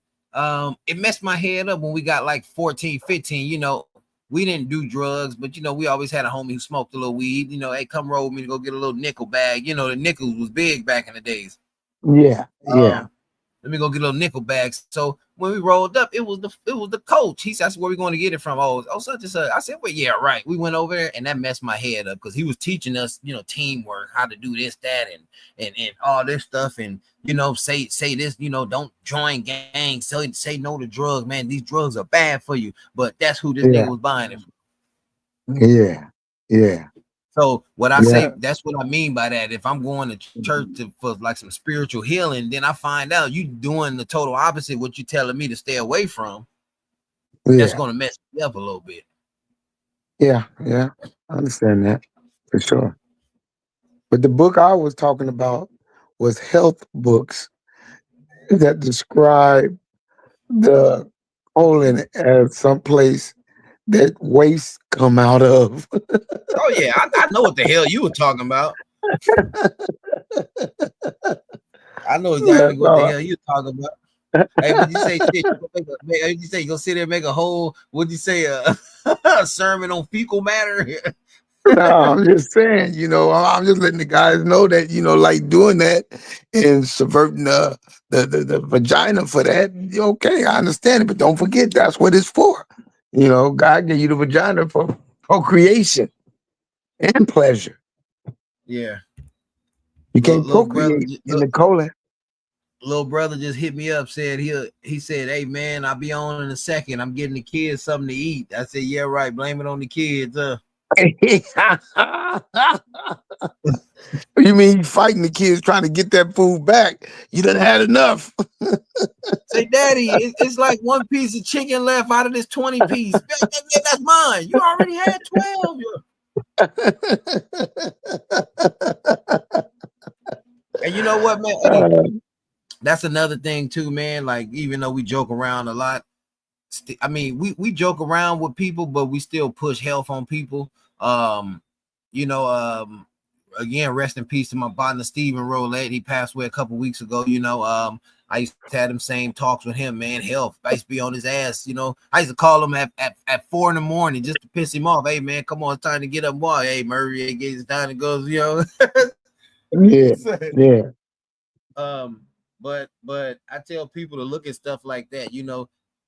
Speaker 1: it messed my head up when we got like 14, 15. We didn't do drugs, but we always had a homie who smoked a little weed. Hey, come roll with me to go get a little nickel bag. The nickels was big back in the days.
Speaker 2: Yeah. Yeah.
Speaker 1: Um, Let me go get a little nickel bag. So when we rolled up, it was the coach. He said, "That's where we're going to get it from." Oh, such and such. I said, "Well, yeah, right." We went over there, and that messed my head up because he was teaching us, teamwork, how to do this, that, and all this stuff, and say this, don't join gangs, say no to drugs, man. These drugs are bad for you. But that's who this nigga
Speaker 2: Yeah.
Speaker 1: was buying it from.
Speaker 2: Yeah. Yeah.
Speaker 1: So what I say,
Speaker 2: Yeah.
Speaker 1: that's what I mean by that. If I'm going to church for like some spiritual healing, then I find out you doing the total opposite what you telling me to stay away from. That's
Speaker 2: Yeah.
Speaker 1: going to mess me up a little bit.
Speaker 2: Yeah. Yeah. I understand that for sure. But the book I was talking about was health books that describe the colon as someplace that waste come out of.
Speaker 1: Oh yeah, I know what the hell you were talking about. I know exactly
Speaker 2: That's
Speaker 1: what the
Speaker 2: all.
Speaker 1: hell you were talking about. Hey, would you say shit? You say you gonna sit there and make a whole? Would you say a sermon on fecal matter?
Speaker 2: No, I'm just saying, I'm just letting the guys know that, like doing that and subverting the vagina for that. Okay, I understand it, but don't forget that's what it's for. God gave you the vagina for procreation and pleasure.
Speaker 1: Yeah,
Speaker 2: You
Speaker 1: little,
Speaker 2: can't
Speaker 1: little brother,
Speaker 2: procreate in the colon.
Speaker 1: little brother just hit me up. Said he said, "Hey man, I'll be on in a second. I'm getting the kids something to eat." I said, "Yeah, right. Blame it on the kids."
Speaker 2: You mean you fighting the kids trying to get that food back? You done had enough.
Speaker 1: Say, Daddy, it's like one piece of chicken left out of this 20 piece. That's mine. You already had 12. And you know what, man? Hey, that's another thing too, man. Like, even though we joke around a lot, I mean, we joke around with people, but we still push health on people. Um, you know, Again, rest in peace to my partner Stephen Rolette. He passed away a couple weeks ago. I used to have them same talks with him, man. Health. I used to be on his ass. I used to call him at 4 in the morning just to piss him off. Hey man, come on, it's time to get up. Boy, hey Murray, it's time to go.
Speaker 2: Yeah, yeah,
Speaker 1: Um, but I tell people to look at stuff like that.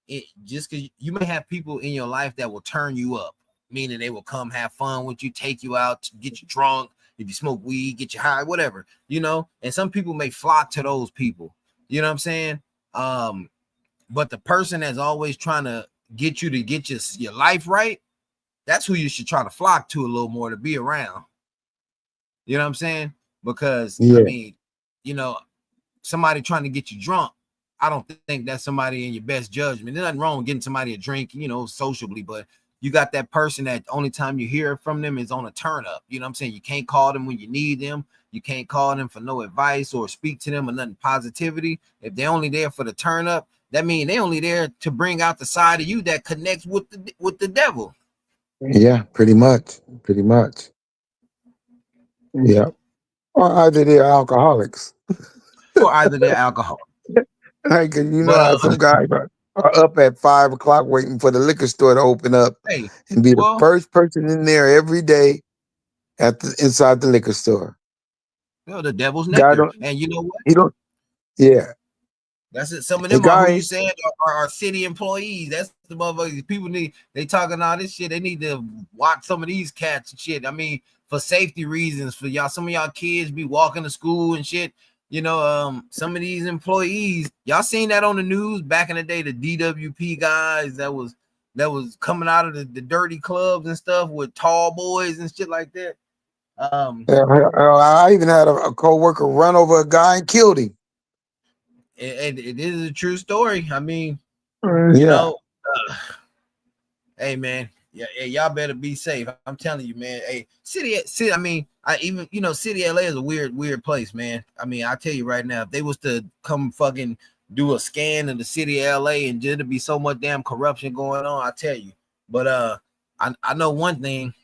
Speaker 1: It just because you may have people in your life that will turn you up, meaning they will come have fun with you, take you out, get you drunk. If you smoke weed, get you high, whatever. And some people may flock to those people. You know what I'm saying? But the person that's always trying to get you to get your life right, that's who you should try to flock to a little more to be around. You know what I'm saying? Because I
Speaker 2: yeah,
Speaker 1: mean, you know, somebody trying to get you drunk, I don't think that's somebody in your best judgment. There's nothing wrong with getting somebody a drink, sociably, but you got that person that the only time you hear from them is on a turn up. You know what I'm saying? You can't call them when you need them. You can't call them for no advice or speak to them or nothing positivity. If they're only there for the turn up, that means they're only there to bring out the side of you that connects with the devil.
Speaker 2: yeah. Pretty much, pretty much. Yeah. Or either they're alcoholics.
Speaker 1: Or either they're alcohol.
Speaker 2: Like,
Speaker 1: But
Speaker 2: how some guys are up at 5 o'clock waiting for the liquor store to open up
Speaker 1: hey,
Speaker 2: and be the
Speaker 1: well,
Speaker 2: first person in there every day inside the liquor store.
Speaker 1: the devil's
Speaker 2: Guy
Speaker 1: nectar.
Speaker 2: don't
Speaker 1: And you know what?
Speaker 2: he don't yeah.
Speaker 1: That's it. Some of
Speaker 2: The
Speaker 1: them are who
Speaker 2: guy
Speaker 1: you
Speaker 2: ain't
Speaker 1: said are city employees. That's the motherfuckers. People they talking all this shit. They need to watch some of these cats and shit. I mean, for safety reasons, for y'all, some of y'all kids be walking to school and shit. Some of these employees, y'all seen that on the news back in the day, the DWP guys that was coming out of the dirty clubs and stuff with tall boys and shit like that. Um,
Speaker 2: I even had a co-worker run over a guy and killed him.
Speaker 1: it is a true story. I mean, you
Speaker 2: Yeah.
Speaker 1: know, hey man, Yeah, y'all better be safe. I'm telling you, man. Hey, city. I mean, I even city LA is a weird place, man. I mean, I tell you right now, if they was to come fucking do a scan of the city of LA and just to be so much damn corruption going on, I tell you. But I know one thing.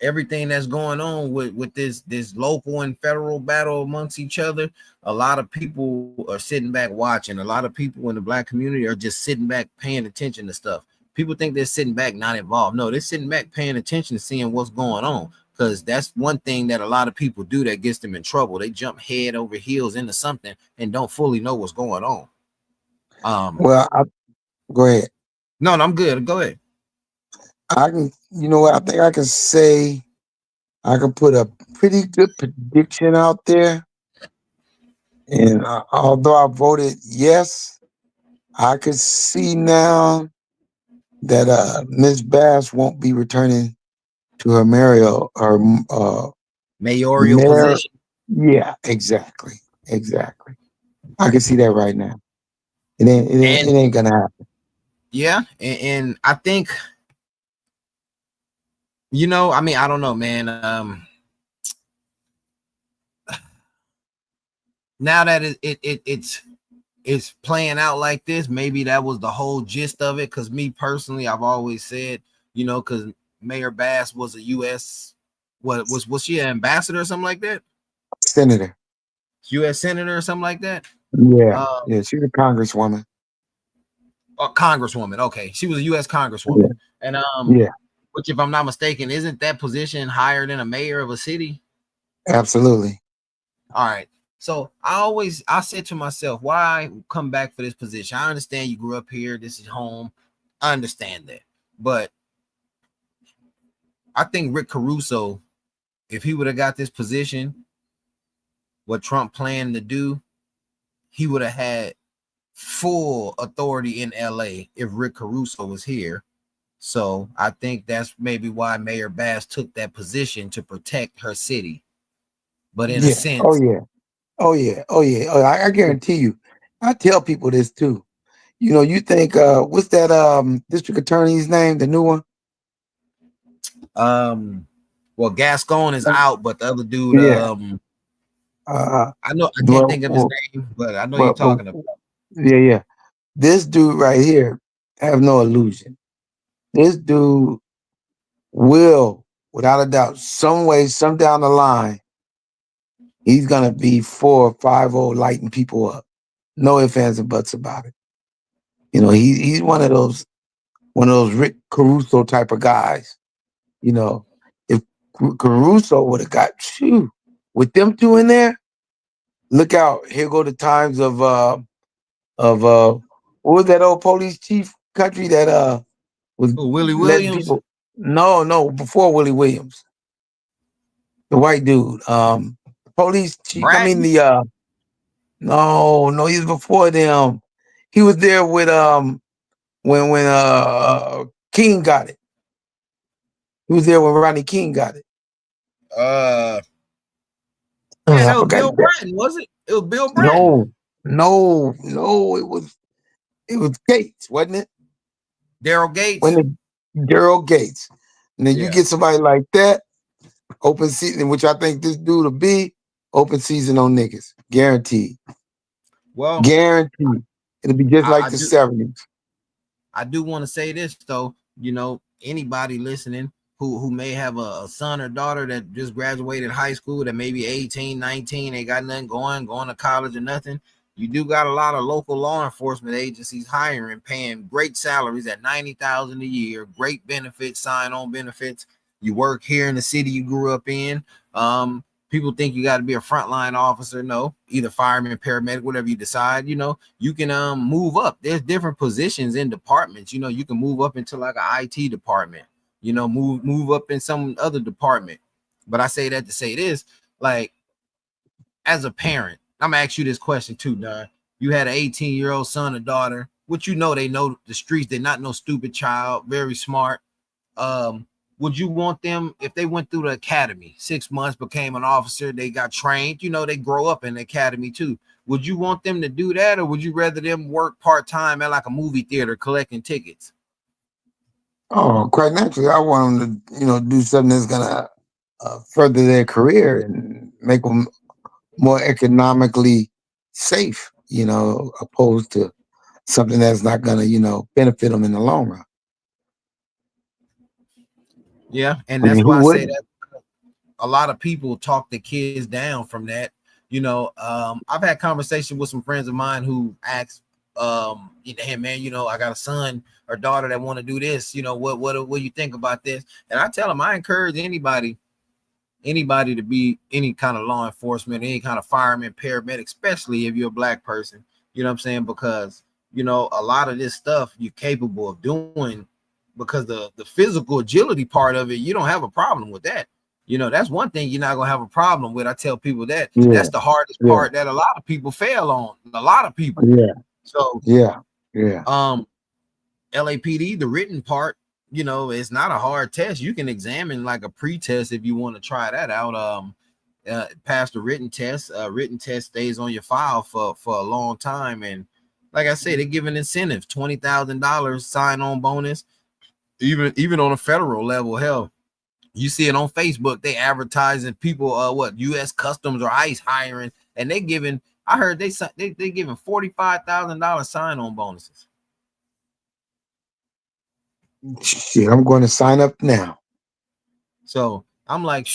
Speaker 1: Everything that's going on with this local and federal battle amongst each other, a lot of people are sitting back watching. A lot of people in the black community are just sitting back paying attention to stuff. People think they're sitting back not involved. No, they're sitting back paying attention to seeing what's going on, because that's one thing that a lot of people do that gets them in trouble. They jump head over heels into something and don't fully know what's going on.
Speaker 2: Well, go ahead.
Speaker 1: No, I'm good, go ahead.
Speaker 2: I can, you know what? I think I can say I can put a pretty good prediction out there. And although I voted yes, I could see now that Miss Bass won't be returning to her
Speaker 1: Mayoral
Speaker 2: mayor.
Speaker 1: position.
Speaker 2: Yeah, exactly, exactly. I can see that right now.
Speaker 1: And
Speaker 2: It ain't gonna happen.
Speaker 1: yeah, and I think, I mean, I don't know, man. Now that it's playing out like this, maybe that was the whole gist of it. Because me personally, I've always said, because Mayor Bass was a U.S. Was she an ambassador or something like that?
Speaker 2: Senator.
Speaker 1: U.S. senator or something like that.
Speaker 2: Yeah,
Speaker 1: Uh,
Speaker 2: yeah, she's a congresswoman.
Speaker 1: a congresswoman. Okay, she was a U.S.
Speaker 2: Yeah,
Speaker 1: congresswoman, and
Speaker 2: yeah,
Speaker 1: which, if I'm not mistaken, isn't that position higher than a mayor of a city?
Speaker 2: absolutely.
Speaker 1: All right. So I said to myself, why come back for this position? I understand you grew up here. This is home. I understand that. But I think Rick Caruso, if he would have got this position, what Trump planned to do, he would have had full authority in LA if Rick Caruso was here. So I think that's maybe why Mayor Bass took that position, to protect her city. But in a
Speaker 2: Yeah. Oh
Speaker 1: sense,
Speaker 2: yeah. Oh yeah. Oh yeah. Oh, I guarantee you. I tell people this too. You think what's that district attorney's name, the new one?
Speaker 1: um, well, Gascon is out, but the other dude,
Speaker 2: Yeah. Uh
Speaker 1: I can't
Speaker 2: well,
Speaker 1: think of his
Speaker 2: well,
Speaker 1: name, but I know you're
Speaker 2: well,
Speaker 1: talking about.
Speaker 2: yeah, yeah. This dude right here, have no illusion. This dude will, without a doubt, some way, some down the line, he's gonna be 4 or 5 lighting people up. No ifs, ands, and buts about it. He's one of those Rick Caruso type of guys. You know, if Caruso would have got with them two in there, look out. Here go the times of what was that old police chief country that was
Speaker 1: Oh, Willie
Speaker 2: letting
Speaker 1: Williams,
Speaker 2: people. No, before Willie Williams, the white dude, police chief. I mean
Speaker 1: Bratton.
Speaker 2: the no, he's before them. He was there with when King got it. He was there when Ronnie King got it.
Speaker 1: Uh, yeah,
Speaker 2: I
Speaker 1: that was
Speaker 2: forgot
Speaker 1: Bill
Speaker 2: that.
Speaker 1: Bratton, was it? It was Bill Bratton.
Speaker 2: No, no. It was Gates, wasn't it?
Speaker 1: Daryl
Speaker 2: When
Speaker 1: Gates.
Speaker 2: the Daryl Gates. And then you
Speaker 1: Yeah.
Speaker 2: get somebody like that, open season, which I think this dude will be open season on niggas. Guaranteed.
Speaker 1: Well,
Speaker 2: Guaranteed. It'll be just
Speaker 1: I,
Speaker 2: like
Speaker 1: I
Speaker 2: the
Speaker 1: do
Speaker 2: 70s.
Speaker 1: I do want to say this though. Anybody listening who may have a son or daughter that just graduated high school, that may be 18, 19, they got nothing going to college or nothing. You do got a lot of local law enforcement agencies hiring, paying great salaries at 90,000 a year, great benefits, sign-on benefits. You work here in the city you grew up in. People think you got to be a frontline officer. No, either fireman, paramedic, whatever you decide. You can move up. There's different positions in departments. You can move up into like an IT department. Move up in some other department. But I say that to say this, like, as a parent, I'm gonna ask you this question too, Don. You had an 18-year-old son or daughter, which they know the streets. They're not no stupid child, very smart. um would you want them, if they went through the academy 6 months, became an officer, they got trained, they grow up in the academy too, would you want them to do that, or would you rather them work part-time at like a movie theater collecting tickets?
Speaker 2: Oh, quite naturally, I want them to, do something that's gonna further their career and make them more economically safe. Opposed to something that's not gonna, benefit them in the long run.
Speaker 1: Yeah, and
Speaker 2: I mean,
Speaker 1: that's
Speaker 2: who
Speaker 1: why I say
Speaker 2: wouldn't?
Speaker 1: that a lot of people talk the kids down from that. I've had conversation with some friends of mine who ask, hey man, I got a son or daughter that want to do this. What do you think about this? And I tell them I encourage anybody to be any kind of law enforcement, any kind of fireman, paramedic, especially if you're a black person. You know what I'm saying? Because a lot of this stuff you're capable of doing, because the physical agility part of it, you don't have a problem with that. That's one thing you're not gonna have a problem with. I tell people that's
Speaker 2: Yeah,
Speaker 1: the hardest
Speaker 2: yeah,
Speaker 1: part that a lot of people fail on. A lot of people.
Speaker 2: yeah,
Speaker 1: So
Speaker 2: yeah, yeah.
Speaker 1: um LAPD, the written part, it's not a hard test. You can examine like a pre-test if you want to try that out. Pass the written test. Written test stays on your file for a long time, and like I said, they give an incentive, $20,000 sign-on bonus, even on a federal level. Hell, you see it on Facebook. They advertising people, what U.S. Customs or ICE hiring, and they giving. I heard they giving $45,000 sign-on bonuses.
Speaker 2: Shit, I'm going to sign up now.
Speaker 1: So I'm like,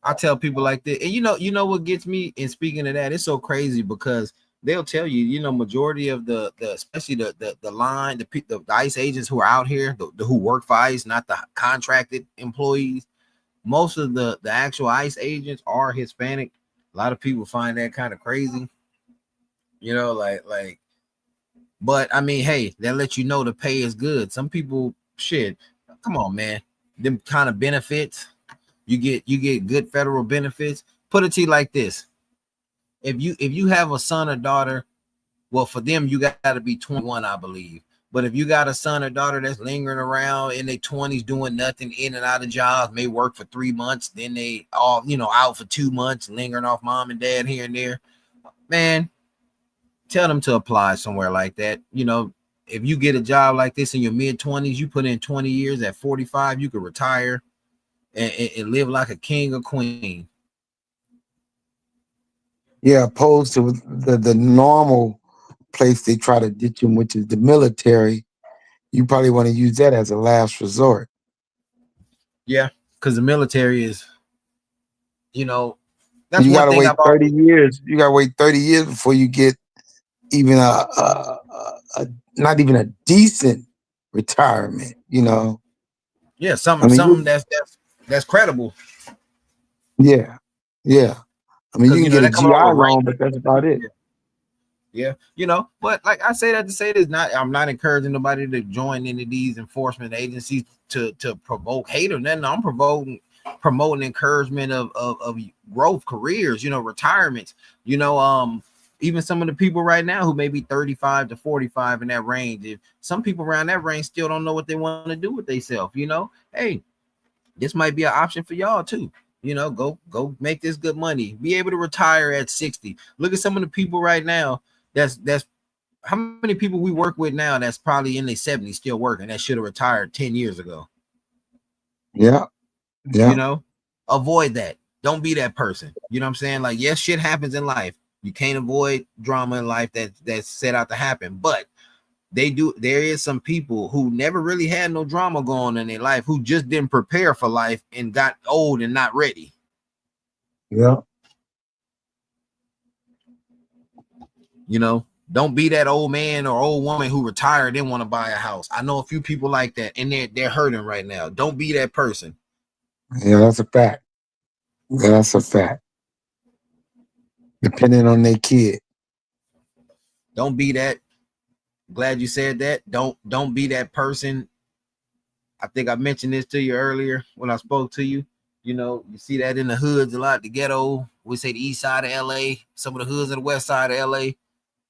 Speaker 1: I tell people like that, and what gets me. And speaking of that, it's so crazy because they'll tell you, majority of the especially the line, the ICE agents who are out here, who work for ICE, not the contracted employees. Most of the actual ICE agents are Hispanic. A lot of people find that kind of crazy, like. But I mean, hey, that lets you know the pay is good. Some people, shit, come on, man, them kind of benefits. You get good federal benefits. Put it to you like this: if you have a son or daughter, well, for them you got to be 21, I believe. But if you got a son or daughter that's lingering around in their 20s doing nothing, in and out of jobs, may work for 3 months, then they all out for 2 months, lingering off mom and dad here and there. Man, tell them to apply somewhere like that. If you get a job like this in your mid 20s, you put in 20 years. At 45, you could retire and live like a king or queen.
Speaker 2: Yeah, opposed to the normal place they try to ditch them, which is the military. You probably want to use that as a last resort.
Speaker 1: Yeah, because the military is, you know,
Speaker 2: And
Speaker 1: that's
Speaker 2: you got
Speaker 1: one
Speaker 2: to
Speaker 1: thing
Speaker 2: wait
Speaker 1: I've
Speaker 2: 30
Speaker 1: always.
Speaker 2: years. You got to wait 30 years before you get even a not even a decent retirement.
Speaker 1: Yeah,
Speaker 2: I
Speaker 1: something
Speaker 2: mean,
Speaker 1: something that's credible,
Speaker 2: yeah, yeah. I mean, you
Speaker 1: because
Speaker 2: can get a
Speaker 1: that come
Speaker 2: GI
Speaker 1: on with rank.
Speaker 2: loan, but that's about it.
Speaker 1: Yeah, but like I say that to say this, not I'm not encouraging nobody to join any of these enforcement agencies to provoke hate or nothing. I'm promoting encouragement of growth, careers, retirements. Even some of the people right now who may be 35 to 45 in that range. If some people around that range still don't know what they want to do with themselves, hey, this might be an option for y'all too. Go make this good money. Be able to retire at 60. Look at some of the people right now. That's how many people we work with now that's probably in their 70s still working that should have retired 10 years ago.
Speaker 2: Yeah,
Speaker 1: You
Speaker 2: yeah,
Speaker 1: know, avoid that. Don't be that person. You know what I'm saying? Like, yes, shit happens in life. You can't avoid drama in life that's set out to happen, but they do. There is some people who never really had no drama going on in their life, who just didn't prepare for life and got old and not ready.
Speaker 2: yeah.
Speaker 1: Don't be that old man or old woman who retired didn't want to buy a house. I know a few people like that, and they're hurting right now. Don't be that person.
Speaker 2: Yeah, that's a fact. Yeah, that's a fact. Depending on their kid.
Speaker 1: Don't be that. Glad you said that. Don't be that person. I think I mentioned this to you earlier when I spoke to you. You see that in the hoods a lot, the ghetto. We say the east side of LA, some of the hoods of the west side of LA,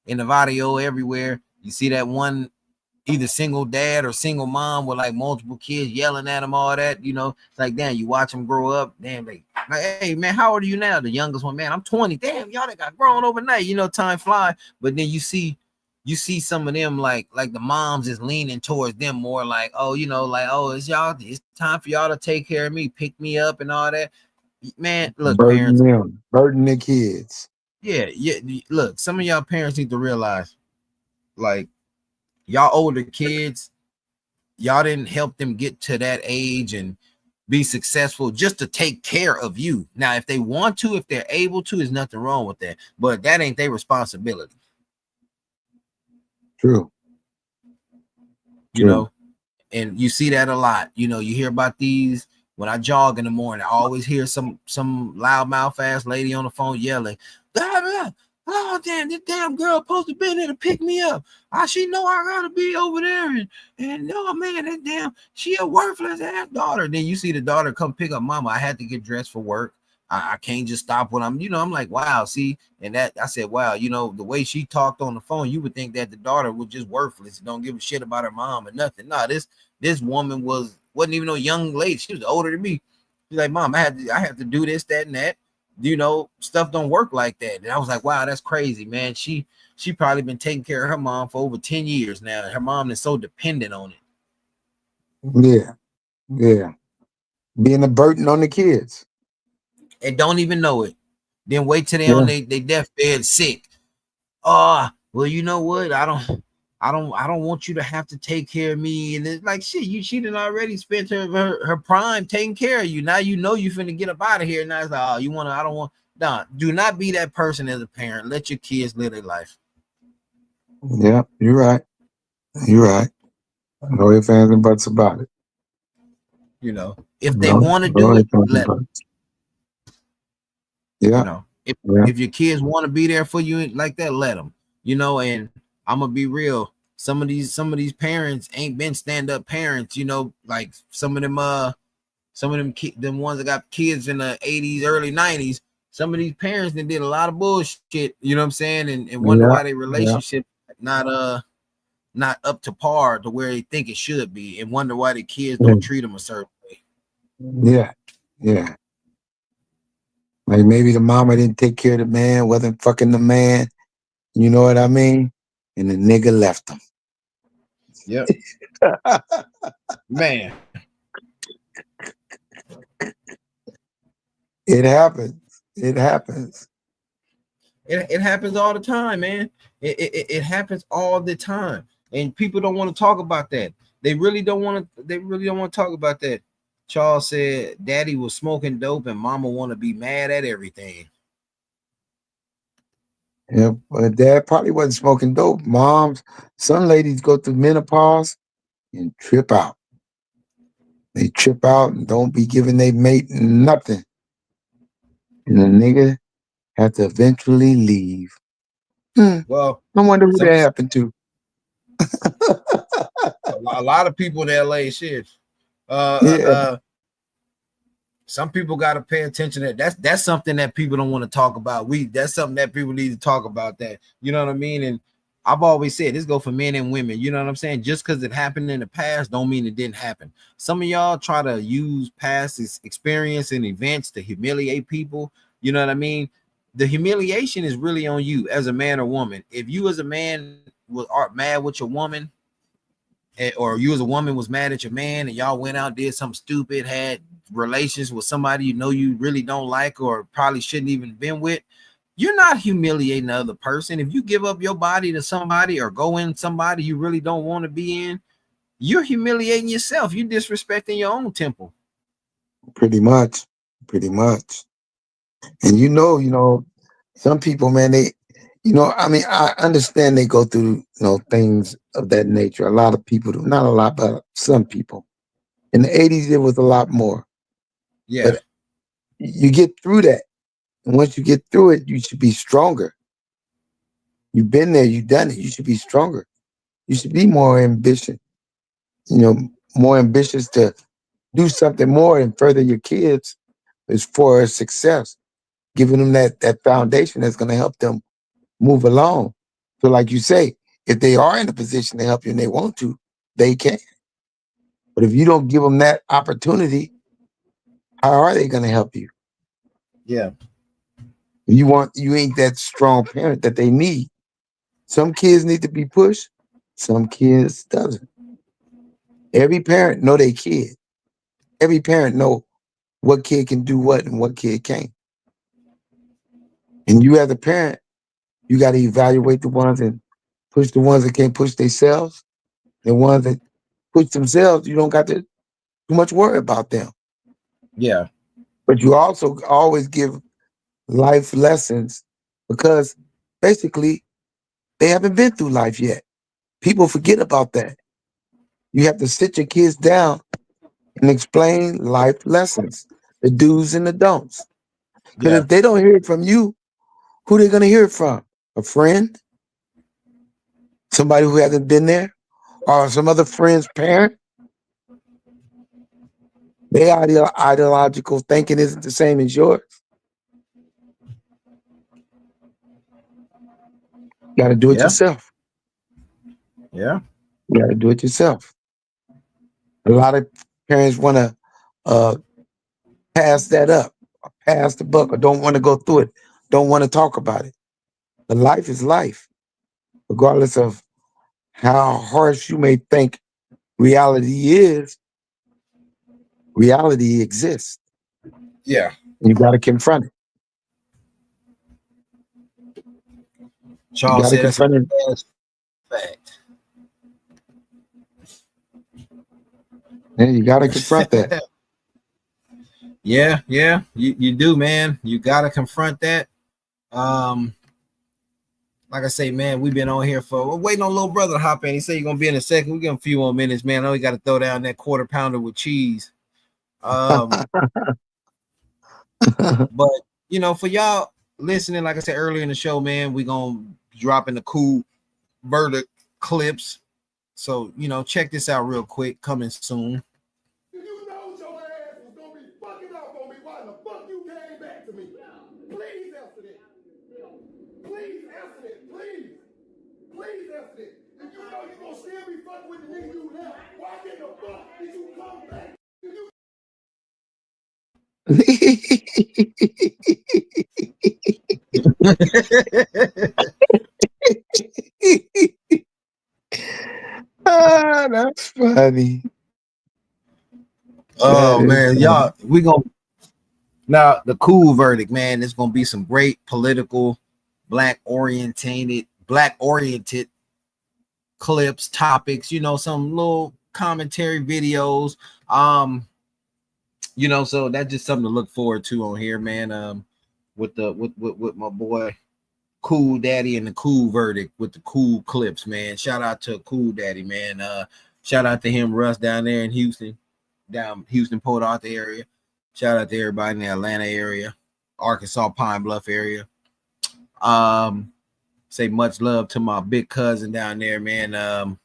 Speaker 1: in the video everywhere. You see that one either single dad or single mom with like multiple kids yelling at them, all that. It's like, damn, you watch them grow up. Damn, like, hey man, how old are you now? The youngest one, man, I'm 20. Damn, y'all that got grown overnight. Time fly. But then you see you see some of them like the moms is leaning towards them more like, oh, like, oh, it's time for y'all to take care of me, pick me up and all that. Man, look,
Speaker 2: Burden
Speaker 1: parents,
Speaker 2: them, burden the kids.
Speaker 1: yeah, look, some of y'all parents need to realize, like, y'all older kids, y'all didn't help them get to that age and be successful just to take care of you. Now, if they want to, if they're able to, there's nothing wrong with that, but that ain't their responsibility.
Speaker 2: True.
Speaker 1: you
Speaker 2: True.
Speaker 1: know and you see that a lot. You hear about these. When I jog in the morning, I always hear some loudmouth ass lady on the phone yelling, blah, blah. Oh damn, this damn girl supposed to be there to pick me up. She know I gotta be over there, and oh man, that damn, she a worthless ass daughter. Then you see the daughter come pick up mama. I had to get dressed for work. I can't just stop when I'm like, wow, see, and that I said, wow, the way she talked on the phone, you would think that the daughter was just worthless, don't give a shit about her mom or nothing. Nah, this woman wasn't even no young lady. She was older than me. She's like, mom, I have to do this, that, and that. Stuff don't work like that. And I was like, wow, that's crazy, man. She probably been taking care of her mom for over 10 years now. Her mom is so dependent on it.
Speaker 2: Yeah. Yeah. Being a burden on the kids.
Speaker 1: And don't even know it. Then wait till they on
Speaker 2: Yeah.
Speaker 1: they deathbed sick. Well, you know what? I don't want you to have to take care of me. And it's like, shit, she done already spent her prime taking care of you. Now you finna get up out of here. Now it's like, oh, I don't want. Nah, do not be that person as a parent. Let your kids live their life.
Speaker 2: Yeah. You're right. You're right. No ifs, ands, and buts about it.
Speaker 1: If they
Speaker 2: No,
Speaker 1: want to
Speaker 2: no
Speaker 1: do it,
Speaker 2: ifs, ands, and
Speaker 1: let them.
Speaker 2: buts. Yeah.
Speaker 1: If
Speaker 2: Yeah.
Speaker 1: your kids want to be there for you like that, let them. And I'm gonna be real. Some of these parents ain't been stand up parents. Like some of them them ones that got kids in the 80s, early 90s. Some of these parents that did a lot of bullshit. You know what I'm saying? And wonder
Speaker 2: Yeah.
Speaker 1: why their
Speaker 2: Yeah.
Speaker 1: relationship not up to par to where they think it should be, and wonder why the kids
Speaker 2: Yeah.
Speaker 1: don't treat them a certain way.
Speaker 2: Yeah. Yeah. Like maybe the mama didn't take care of the man, wasn't fucking the man. You know what I mean? And the nigga left him.
Speaker 1: Yep, man.
Speaker 2: It happens. It happens.
Speaker 1: It happens all the time, man. It happens all the time, and people don't want to talk about that. They really don't want to. They really don't want to talk about that. Charles said, "Daddy was smoking dope, and Mama want to be mad at everything."
Speaker 2: Yeah, but dad probably wasn't smoking dope. Moms, some ladies go through menopause and trip out. They trip out and don't be giving their mate nothing. And the nigga have to eventually leave. Hmm.
Speaker 1: Well,
Speaker 2: I wonder who
Speaker 1: some
Speaker 2: that happened to.
Speaker 1: a lot of people in LA shit. Uh, uh,
Speaker 2: Yeah,
Speaker 1: uh, some people got to pay attention to that. That's something that people don't want to talk about. That's something that people need to talk about. That, you know what I mean? And I've always said this go for men and women. You know what I'm saying? Just because it happened in the past don't mean it didn't happen. Some of y'all try to use past experience and events to humiliate people. You know what I mean? The humiliation is really on you as a man or woman. If you as a man are mad with your woman, or you as a woman was mad at your man, and y'all went out, did something stupid, had relations with somebody you really don't like or probably shouldn't even been with, you're not humiliating the other person. If you give up your body to somebody or go in somebody you really don't want to be in, you're humiliating yourself. You're disrespecting your own temple.
Speaker 2: pretty much. Pretty much. And some people, man, I mean, I understand they go through, things of that nature. A lot of people do. Not a lot, but some people. In the 80s, it was a lot more.
Speaker 1: Yeah,
Speaker 2: But you get through that. And once you get through it, you should be stronger. You've been there, you've done it. You should be stronger. You should be more ambitious, you know, more ambitious to do something more and further your kids as far as success, giving them that foundation that's going to help them move along. So, like you say, if they are in a position to help you and they want to, they can. But if you don't give them that opportunity, how are they going to help you?
Speaker 1: yeah,
Speaker 2: You ain't that strong parent that they need. Some kids need to be pushed. Some kids doesn't. Every parent know their kid. Every parent know what kid can do what and what kid can't. And you as a parent, you got to evaluate the ones and push the ones that can't push themselves. The ones that push themselves, you don't got to too much worry about them.
Speaker 1: Yeah.
Speaker 2: But you also always give life lessons because basically they haven't been through life yet. People forget about that. You have to sit your kids down and explain life lessons, the do's and the don'ts. Because
Speaker 1: Yeah.
Speaker 2: if they don't hear it from you, who they gonna hear it from? A friend, somebody who hasn't been there, or some other friend's parent? Their ideological thinking isn't the same as yours. You got to do it
Speaker 1: Yeah.
Speaker 2: yourself.
Speaker 1: Yeah.
Speaker 2: You got to do it yourself. A lot of parents want to uh, pass that up, or pass the buck, or don't want to go through it, don't want to talk about it. But life is life, regardless of how harsh you may think reality is. Reality exists.
Speaker 1: Yeah.
Speaker 2: You got to confront it. You
Speaker 1: Charles
Speaker 2: got to
Speaker 1: said that's a
Speaker 2: confront it.
Speaker 1: big ass fact.
Speaker 2: And you got to confront that.
Speaker 1: Yeah, yeah, you do, man. You gotta confront that. Um, like I say, man, we've been on here for we're waiting on little brother to hop in. He said you're gonna be in a second. We give him a few more minutes, man. I know we got to throw down that quarter pounder with cheese. Um, but for y'all listening, like I said earlier in the show, man, we gonna drop in the cool verdict clips. So check this out real quick. Coming soon.
Speaker 6: If you know your ass was gonna be fucking up on me, why the fuck you came back to me? Please answer that. Please answer that. Please. Please answer that. If you know you gonna still be fucking with the nigga you left, why in the fuck did you come back? If you
Speaker 2: That's funny. That
Speaker 1: Oh
Speaker 2: is
Speaker 1: man,
Speaker 2: funny.
Speaker 1: y'all, we gonna now the cool verdict, man. There's gonna be some great political, black oriented clips, topics. Some little commentary videos. So that's just something to look forward to on here, man. With my boy Cool Daddy and the Cool Verdict with the cool clips, man. Shout out to Cool Daddy, man. Shout out to him, Russ, down there in Houston, Port Arthur area. Shout out to everybody in the Atlanta area, Arkansas, Pine Bluff area. Say much love to my big cousin down there, man.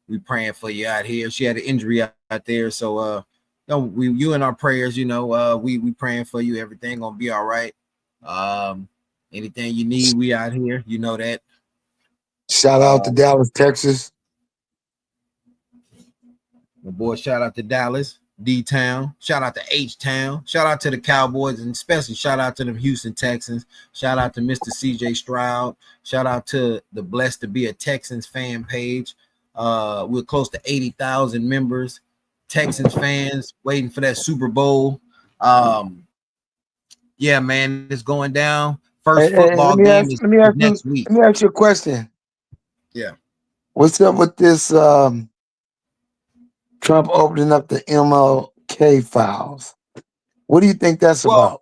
Speaker 1: We praying for you out here. She had an injury out there, so you in our prayers. We praying for you. Everything gonna be all right. Anything you need, we out here. You know that.
Speaker 2: Shout out to Dallas, Texas.
Speaker 1: My boy, shout out to Dallas, D-Town. Shout out to H-Town. Shout out to the Cowboys, and especially shout out to them Houston Texans. Shout out to Mr. CJ Stroud. Shout out to the Blessed to Be a Texans fan page. We're close to 80,000 members. Texans fans waiting for that Super Bowl. Yeah, man, it's going down. First
Speaker 2: Hey,
Speaker 1: football game is next week.
Speaker 2: let me ask you a question.
Speaker 1: Yeah.
Speaker 2: What's up with this Trump opening up the MLK files? What do you think that's
Speaker 1: Well,
Speaker 2: about?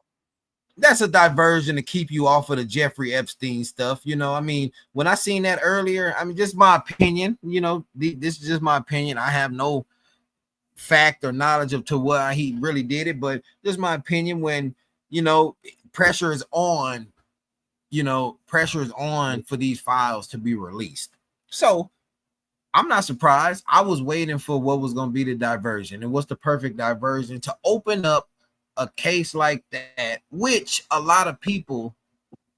Speaker 1: that's a diversion to keep you off of the Jeffrey Epstein stuff. When I seen that earlier, just my opinion, this is just my opinion. I have no fact or knowledge of to why he really did it, but just my opinion. When, pressure is on, pressure is on for these files to be released. So I'm not surprised. I was waiting for what was going to be the diversion. And what's the perfect diversion to open up a case like that, which a lot of people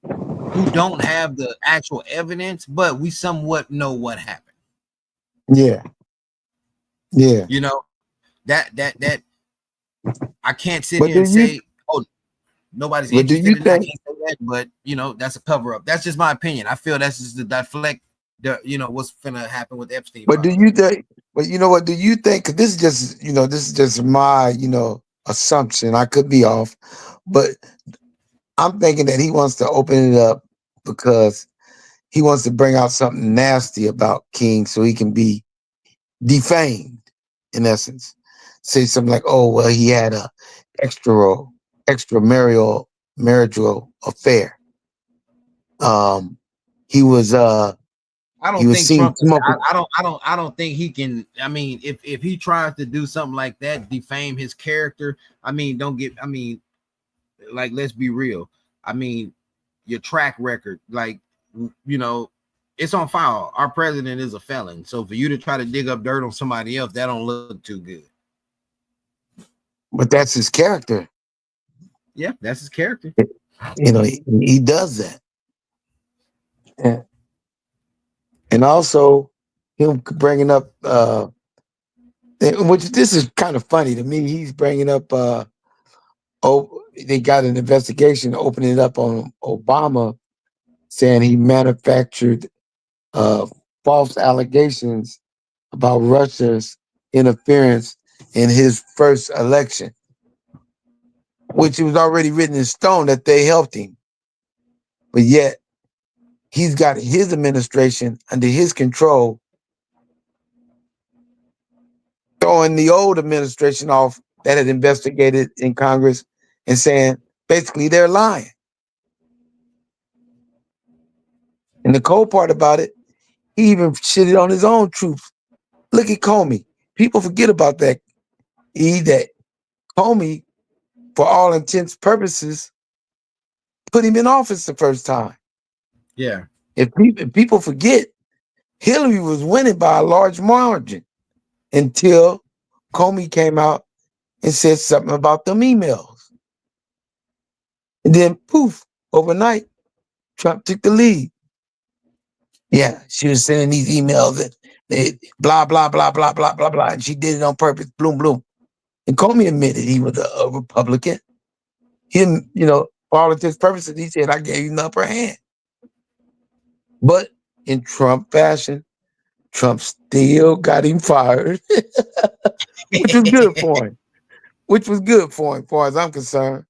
Speaker 1: who don't have the actual evidence, but we somewhat know what happened.
Speaker 2: Yeah. Yeah.
Speaker 1: That I can't sit
Speaker 2: But
Speaker 1: here
Speaker 2: do
Speaker 1: and
Speaker 2: you
Speaker 1: say, oh, nobody's
Speaker 2: but do
Speaker 1: interested
Speaker 2: you
Speaker 1: in that. I
Speaker 2: think
Speaker 1: can't say that, but that's a cover up. That's just my opinion. I feel that's just the what's gonna happen with Epstein
Speaker 2: But do
Speaker 1: files.
Speaker 2: you think? But you know what? Do you think? 'Cause this is just my assumption. I could be off, but I'm thinking that he wants to open it up because he wants to bring out something nasty about King, so he can be defamed. In essence, say something like, "Oh, well, he had a extra extramarital affair. Um, he was
Speaker 1: I
Speaker 2: he
Speaker 1: don't
Speaker 2: was
Speaker 1: think
Speaker 2: seen
Speaker 1: Trump.
Speaker 2: smoking."
Speaker 1: I don't think he can. I mean, if he tries to do something like that, defame his character. I mean, don't get. I mean, like, let's be real. I mean, your track record, like, it's on file. Our president is a felon, so for you to try to dig up dirt on somebody else, that don't look too good.
Speaker 2: But that's his character.
Speaker 1: Yeah, that's his character.
Speaker 2: He does that. And and also him bringing up which this is kind of funny to me. He's bringing up they got an investigation opening it up on Obama, saying he manufactured uh false allegations about Russia's interference in his first election, which was already written in stone that they helped him. But yet he's got his administration under his control, throwing the old administration off that had investigated in Congress and saying basically they're lying. And the cold part about it, he even shitted on his own troops. Look at Comey. People forget about that. That Comey, for all intents purposes, put him in office the first time.
Speaker 1: Yeah.
Speaker 2: If people forget, Hillary was winning by a large margin until Comey came out and said something about them emails. And then poof, overnight, Trump took the lead. Yeah, she was sending these emails that blah, blah, blah, blah, blah, blah, blah. And she did it on purpose, bloom, bloom. And Comey admitted he was a Republican. Him, for all intents and purposes, he said, I gave him the upper hand. But in Trump fashion, Trump still got him fired, which was good for him. Which was good for him, as far as I'm concerned.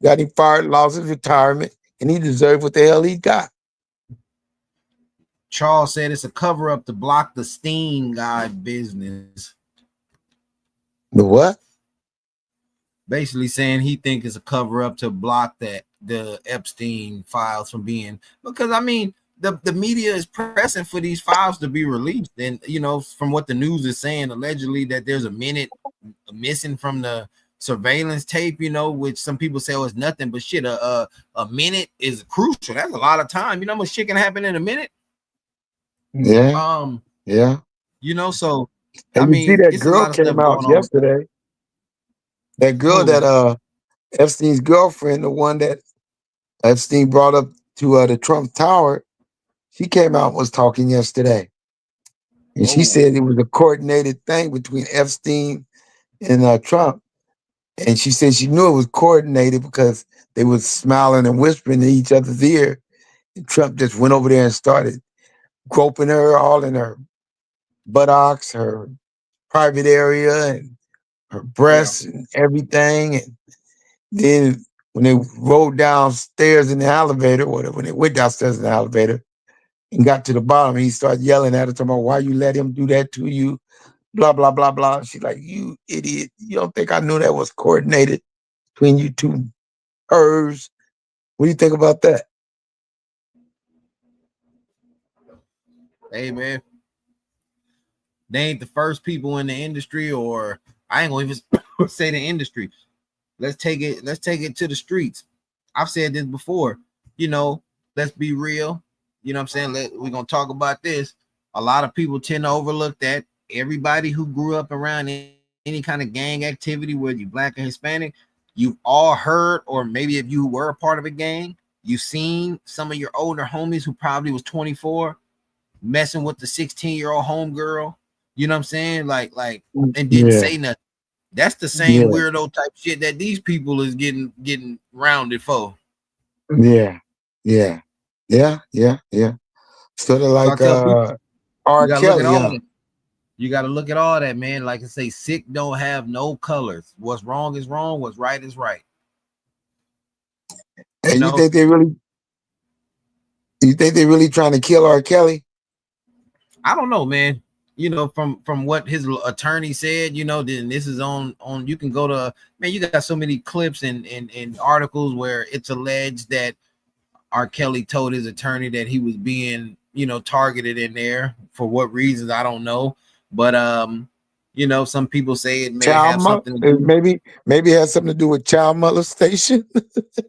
Speaker 2: Got him fired, lost his retirement, and he deserved what the hell he got.
Speaker 1: Charles said it's a cover up to block the Steam guy business.
Speaker 2: The what?
Speaker 1: Basically saying he think it's a cover up to block the Epstein files from being, because I mean the media is pressing for these files to be released, and from what the news is saying, allegedly that there's a minute missing from the surveillance tape, which some people say was nothing, but shit, a minute is crucial. That's a lot of time. You know how much shit can happen in a minute.
Speaker 2: Yeah. Yeah.
Speaker 1: So I
Speaker 2: And you see
Speaker 1: mean,
Speaker 2: that
Speaker 1: it's a
Speaker 2: girl
Speaker 1: lot of stuff
Speaker 2: came out
Speaker 1: going on.
Speaker 2: yesterday. That girl that Epstein's girlfriend, the one that Epstein brought up to the Trump Tower, she came out and was talking yesterday. And she said it was a coordinated thing between Epstein and Trump. And she said she knew it was coordinated because they was smiling and whispering in each other's ear. And Trump just went over there and started groping her all in her buttocks, her private area, and her breasts and everything. And then when they rode downstairs in the elevator, or when they went downstairs in the elevator and got to the bottom, he started yelling at her, talking about why you let him do that to you, blah, blah, blah, blah. She's like, you idiot. You don't think I knew that was coordinated between you two hers? What do you think about that?
Speaker 1: Hey man, they ain't the first people in the industry, or I ain't gonna even say the industry. Let's take it to the streets. I've said this before, let's be real. You know what I'm saying? We're gonna talk about this. A lot of people tend to overlook that. Everybody who grew up around any kind of gang activity, whether you black or Hispanic, you've all heard, or maybe if you were a part of a gang, you've seen some of your older homies who probably was 24 messing with the 16-year-old homegirl. You know what I'm saying? Like, and didn't say nothing. That's the same weirdo type shit that these people is getting rounded for.
Speaker 2: Yeah. Sort of
Speaker 1: So I
Speaker 2: like
Speaker 1: tell people, you
Speaker 2: R.
Speaker 1: gotta look at
Speaker 2: Kelly,
Speaker 1: all
Speaker 2: huh?
Speaker 1: that. You gotta look at all that, man. Like I say, sick don't have no colors. What's wrong is wrong. What's right is right. You
Speaker 2: And
Speaker 1: know,
Speaker 2: you think they really trying to kill R. Kelly?
Speaker 1: I don't know, man. You know, from what his attorney said, you know, then this is on. You can go to, man. You got so many clips and articles where it's alleged that R. Kelly told his attorney that he was being, you know, targeted in there for what reasons I don't know, but you know, some people say it may have something to do.
Speaker 2: Maybe it has something to do with child molestation.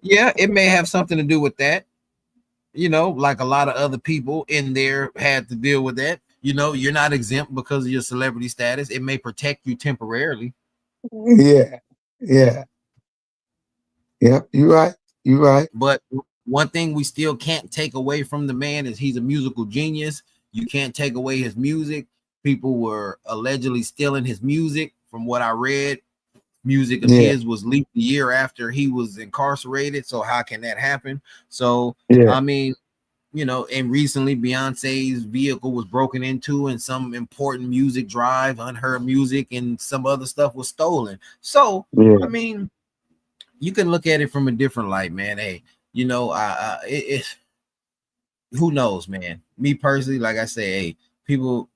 Speaker 1: Yeah, it may have something to do with that. You know, like a lot of other people in there had to deal with that. You know, you're not exempt because of your celebrity status. It may protect you temporarily,
Speaker 2: Yeah, yeah, yeah. You right. You right.
Speaker 1: but one thing we still can't take away from the man is he's a musical genius. You can't take away his music. People were allegedly stealing his music. From what I read, music of
Speaker 2: Yeah,
Speaker 1: his was leaked a year after he was incarcerated. So how can that happen? So
Speaker 2: yeah,
Speaker 1: I mean, you know, and recently Beyonce's vehicle was broken into and some important music drive, unheard music, and some other stuff was stolen. So, I
Speaker 2: yeah.
Speaker 1: mean, you can look at it from a different light, man. Hey, you know, who knows, man? Me personally, like I say, hey, people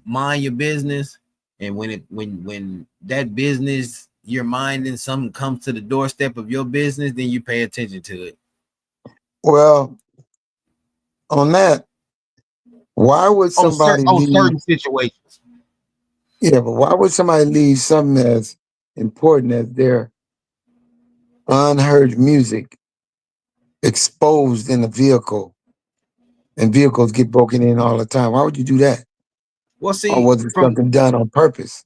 Speaker 1: mind your business, and when that business you're minding something comes to the doorstep of your business, then you pay attention to it.
Speaker 2: Well, on that, why would somebody leave?
Speaker 1: Certain situations.
Speaker 2: Yeah, but why would somebody leave something as important as their unheard music exposed in a vehicle and vehicles get broken in all the time? Why would you do that?
Speaker 1: Well,
Speaker 2: Or
Speaker 1: see,
Speaker 2: was it something done on purpose?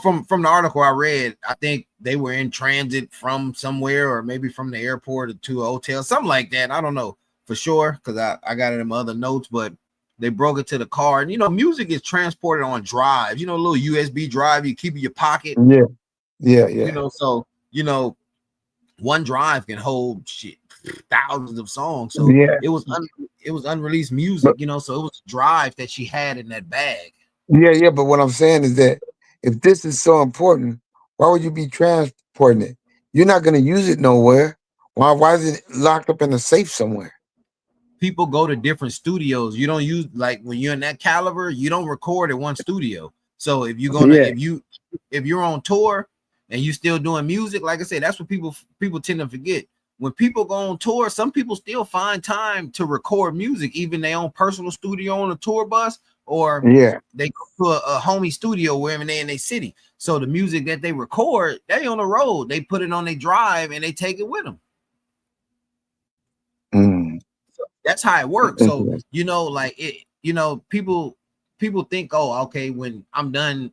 Speaker 1: from the article I read, I think they were in transit from somewhere, or maybe from the airport to a hotel, something like that. I don't know for sure because I got it in my other notes, but they broke it to the car. And you know, music is transported on drives. You know, a little USB drive you keep in your pocket.
Speaker 2: Yeah, yeah,
Speaker 1: You
Speaker 2: yeah,
Speaker 1: know, so you know, one drive can hold shit thousands of songs. So
Speaker 2: yeah.
Speaker 1: it was unreleased
Speaker 2: But
Speaker 1: music. You know, so it was a drive that she had in that bag.
Speaker 2: yeah, yeah. But what I'm saying is that if this is so important, why would you be transporting it? You're not going to use it nowhere. Why is it locked up in a safe somewhere?
Speaker 1: People go to different studios. You don't use, like, when you're in that caliber, you don't record at one studio. So if you're gonna
Speaker 2: Yeah,
Speaker 1: if you're on tour and you still doing music, like I said, that's what people tend to forget. When people go on tour, some people still find time to record music, even their own personal studio on a tour bus, or
Speaker 2: yeah.
Speaker 1: they go to a homie studio wherever they in their city. So the music that they record, they on the road, they put it on their drive and they take it with them.
Speaker 2: Mm,
Speaker 1: That's how it works. So
Speaker 2: interesting.
Speaker 1: you know, like it, you know, people think, oh, okay, when I'm done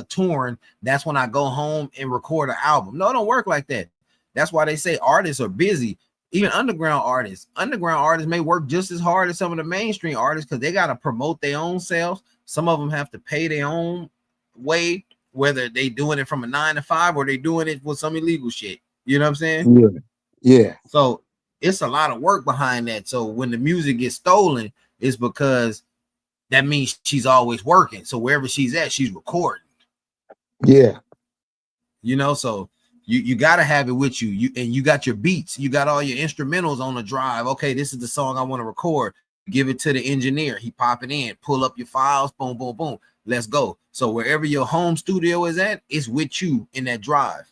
Speaker 1: touring, that's when I go home and record an album. No, it don't work like that. That's why they say artists are busy. Even underground artists may work just as hard as some of the mainstream artists because they got to promote their own selves. Some of them have to pay their own way, whether they doing it from a 9 to 5 or they doing it with some illegal shit. You know what I'm saying?
Speaker 2: Yeah, yeah,
Speaker 1: So it's a lot of work behind that. So when the music gets stolen, it's because that means she's always working. So wherever she's at, she's recording.
Speaker 2: yeah,
Speaker 1: You know, so you got to have it with you. You got your beats, you got all your instrumentals on the drive. Okay, this is the song I want to record. Give it to the engineer. He pop it in, pull up your files, boom, boom, boom. Let's go. So wherever your home studio is at, it's with you in that drive.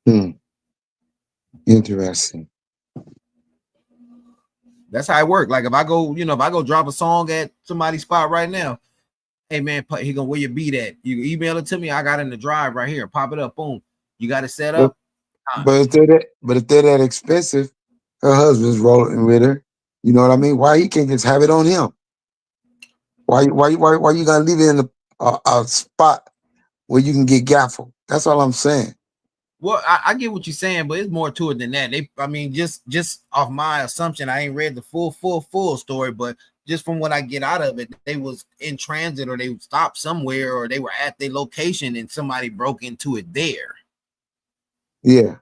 Speaker 2: Hmm. Interesting.
Speaker 1: That's how it works. Like if I go, you know, if I go drop a song at somebody's spot right now, hey man, he gonna where your beat at? You email it to me. I got it in the drive right here. Pop it up. Boom. You got it set
Speaker 2: But
Speaker 1: up. Time.
Speaker 2: if they're that expensive, her husband's rolling with her. You know what I mean? Why he can't just have it on him? Why you gotta leave it in a spot where you can get gaffled? That's all I'm saying.
Speaker 1: Well, I get what you're saying, but it's more to it than that. I mean, just off my assumption, I ain't read the full story, but just from what I get out of it, they was in transit or they stopped somewhere or they were at their location and somebody broke into it there.
Speaker 2: Yeah,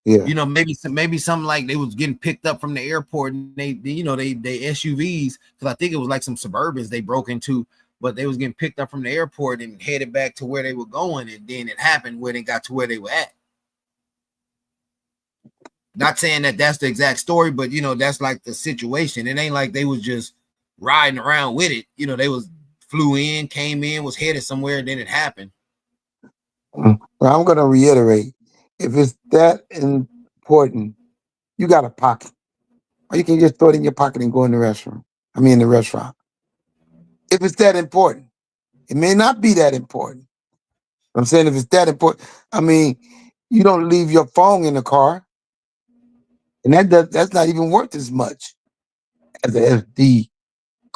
Speaker 2: Yeah.
Speaker 1: You know, maybe something like they was getting picked up from the airport and they SUVs, because I think it was like some Suburbans they broke into, but they was getting picked up from the airport and headed back to where they were going, and then it happened where they got to where they were at. Not saying that that's the exact story, but that's like the situation. It ain't like they was just riding around with it. They was flew in, came in, was headed somewhere, and then it happened.
Speaker 2: Well, I'm going to reiterate: if it's that important, you got a pocket, or you can just throw it in your pocket and go in the restroom. I mean, in the restaurant. If it's that important, it may not be that important. I'm saying if it's that important, I mean, you don't leave your phone in the car, and that's not even worth as much as an SD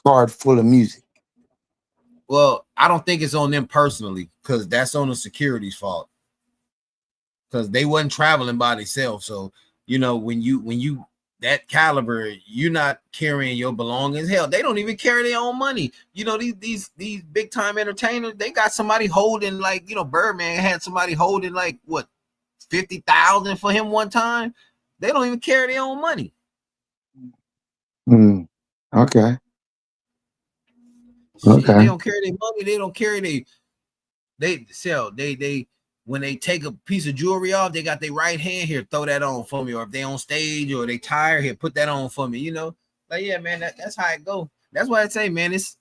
Speaker 2: card full of music.
Speaker 1: Well, I don't think it's on them personally, because that's on the security's fault, because they wasn't traveling by themselves. So when you that caliber, you're not carrying your belongings. Hell, they don't even carry their own money. These big time entertainers, they got somebody holding, like, Birdman had somebody holding like what, 50,000 for him one time. They don't even carry their own money.
Speaker 2: Okay.
Speaker 1: Shit, they
Speaker 2: Okay.
Speaker 1: don't carry their money. They don't carry they sell they when they take a piece of jewelry off, they got their right hand here, throw that on for me. Or if they on stage or they tired, here, put that on for me. Like, yeah, man, that's how it go. That's why I say, man, it's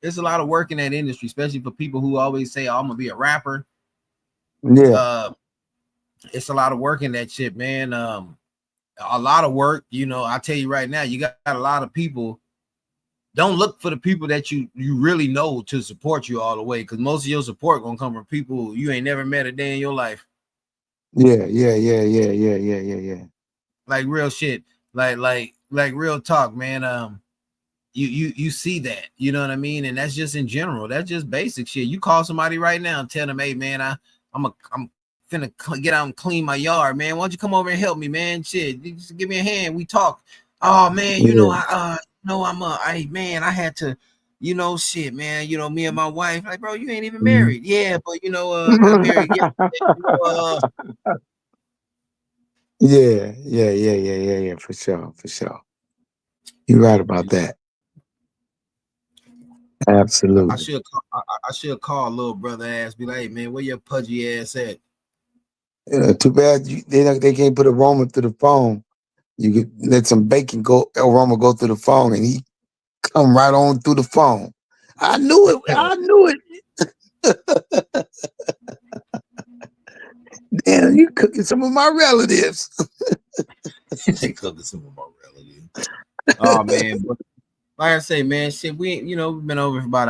Speaker 1: a lot of work in that industry, especially for people who always say, oh, I'm gonna be a rapper.
Speaker 2: Yeah.
Speaker 1: It's a lot of work in that shit, man. A lot of work. I tell you right now, you got a lot of people. Don't look for the people that you really know to support you all the way, because most of your support gonna come from people you ain't never met a day in your life.
Speaker 2: Yeah. Yeah. Yeah. Yeah. Yeah. Yeah. Yeah. Yeah.
Speaker 1: Like real shit. Like real talk, man. You see that, you know what I mean? And that's just in general. That's just basic shit. You call somebody right now and tell them, hey man, I'm finna get out and clean my yard, man. Why don't you come over and help me, man? Shit, you just give me a hand. We talk. Oh man,
Speaker 2: Yeah.
Speaker 1: I had to, shit, man. Me and my wife, like, bro, you ain't even
Speaker 2: Mhm.
Speaker 1: married. Yeah, but got married. Yeah,
Speaker 2: Yeah. Yeah. Yeah. Yeah. Yeah. Yeah. For sure. For sure. You're right about that.
Speaker 1: I
Speaker 2: Absolutely.
Speaker 1: should I should call little brother ass, be like, hey man, where your pudgy ass at?
Speaker 2: Too bad they can't put aroma through the phone. You could let some bacon go aroma go through the phone, and he come right on through the phone. I knew it. I knew it. Damn, you cooking some of my relatives.
Speaker 1: They cooking some of my relatives. Oh man, but like I say, man, shit, we've been over for about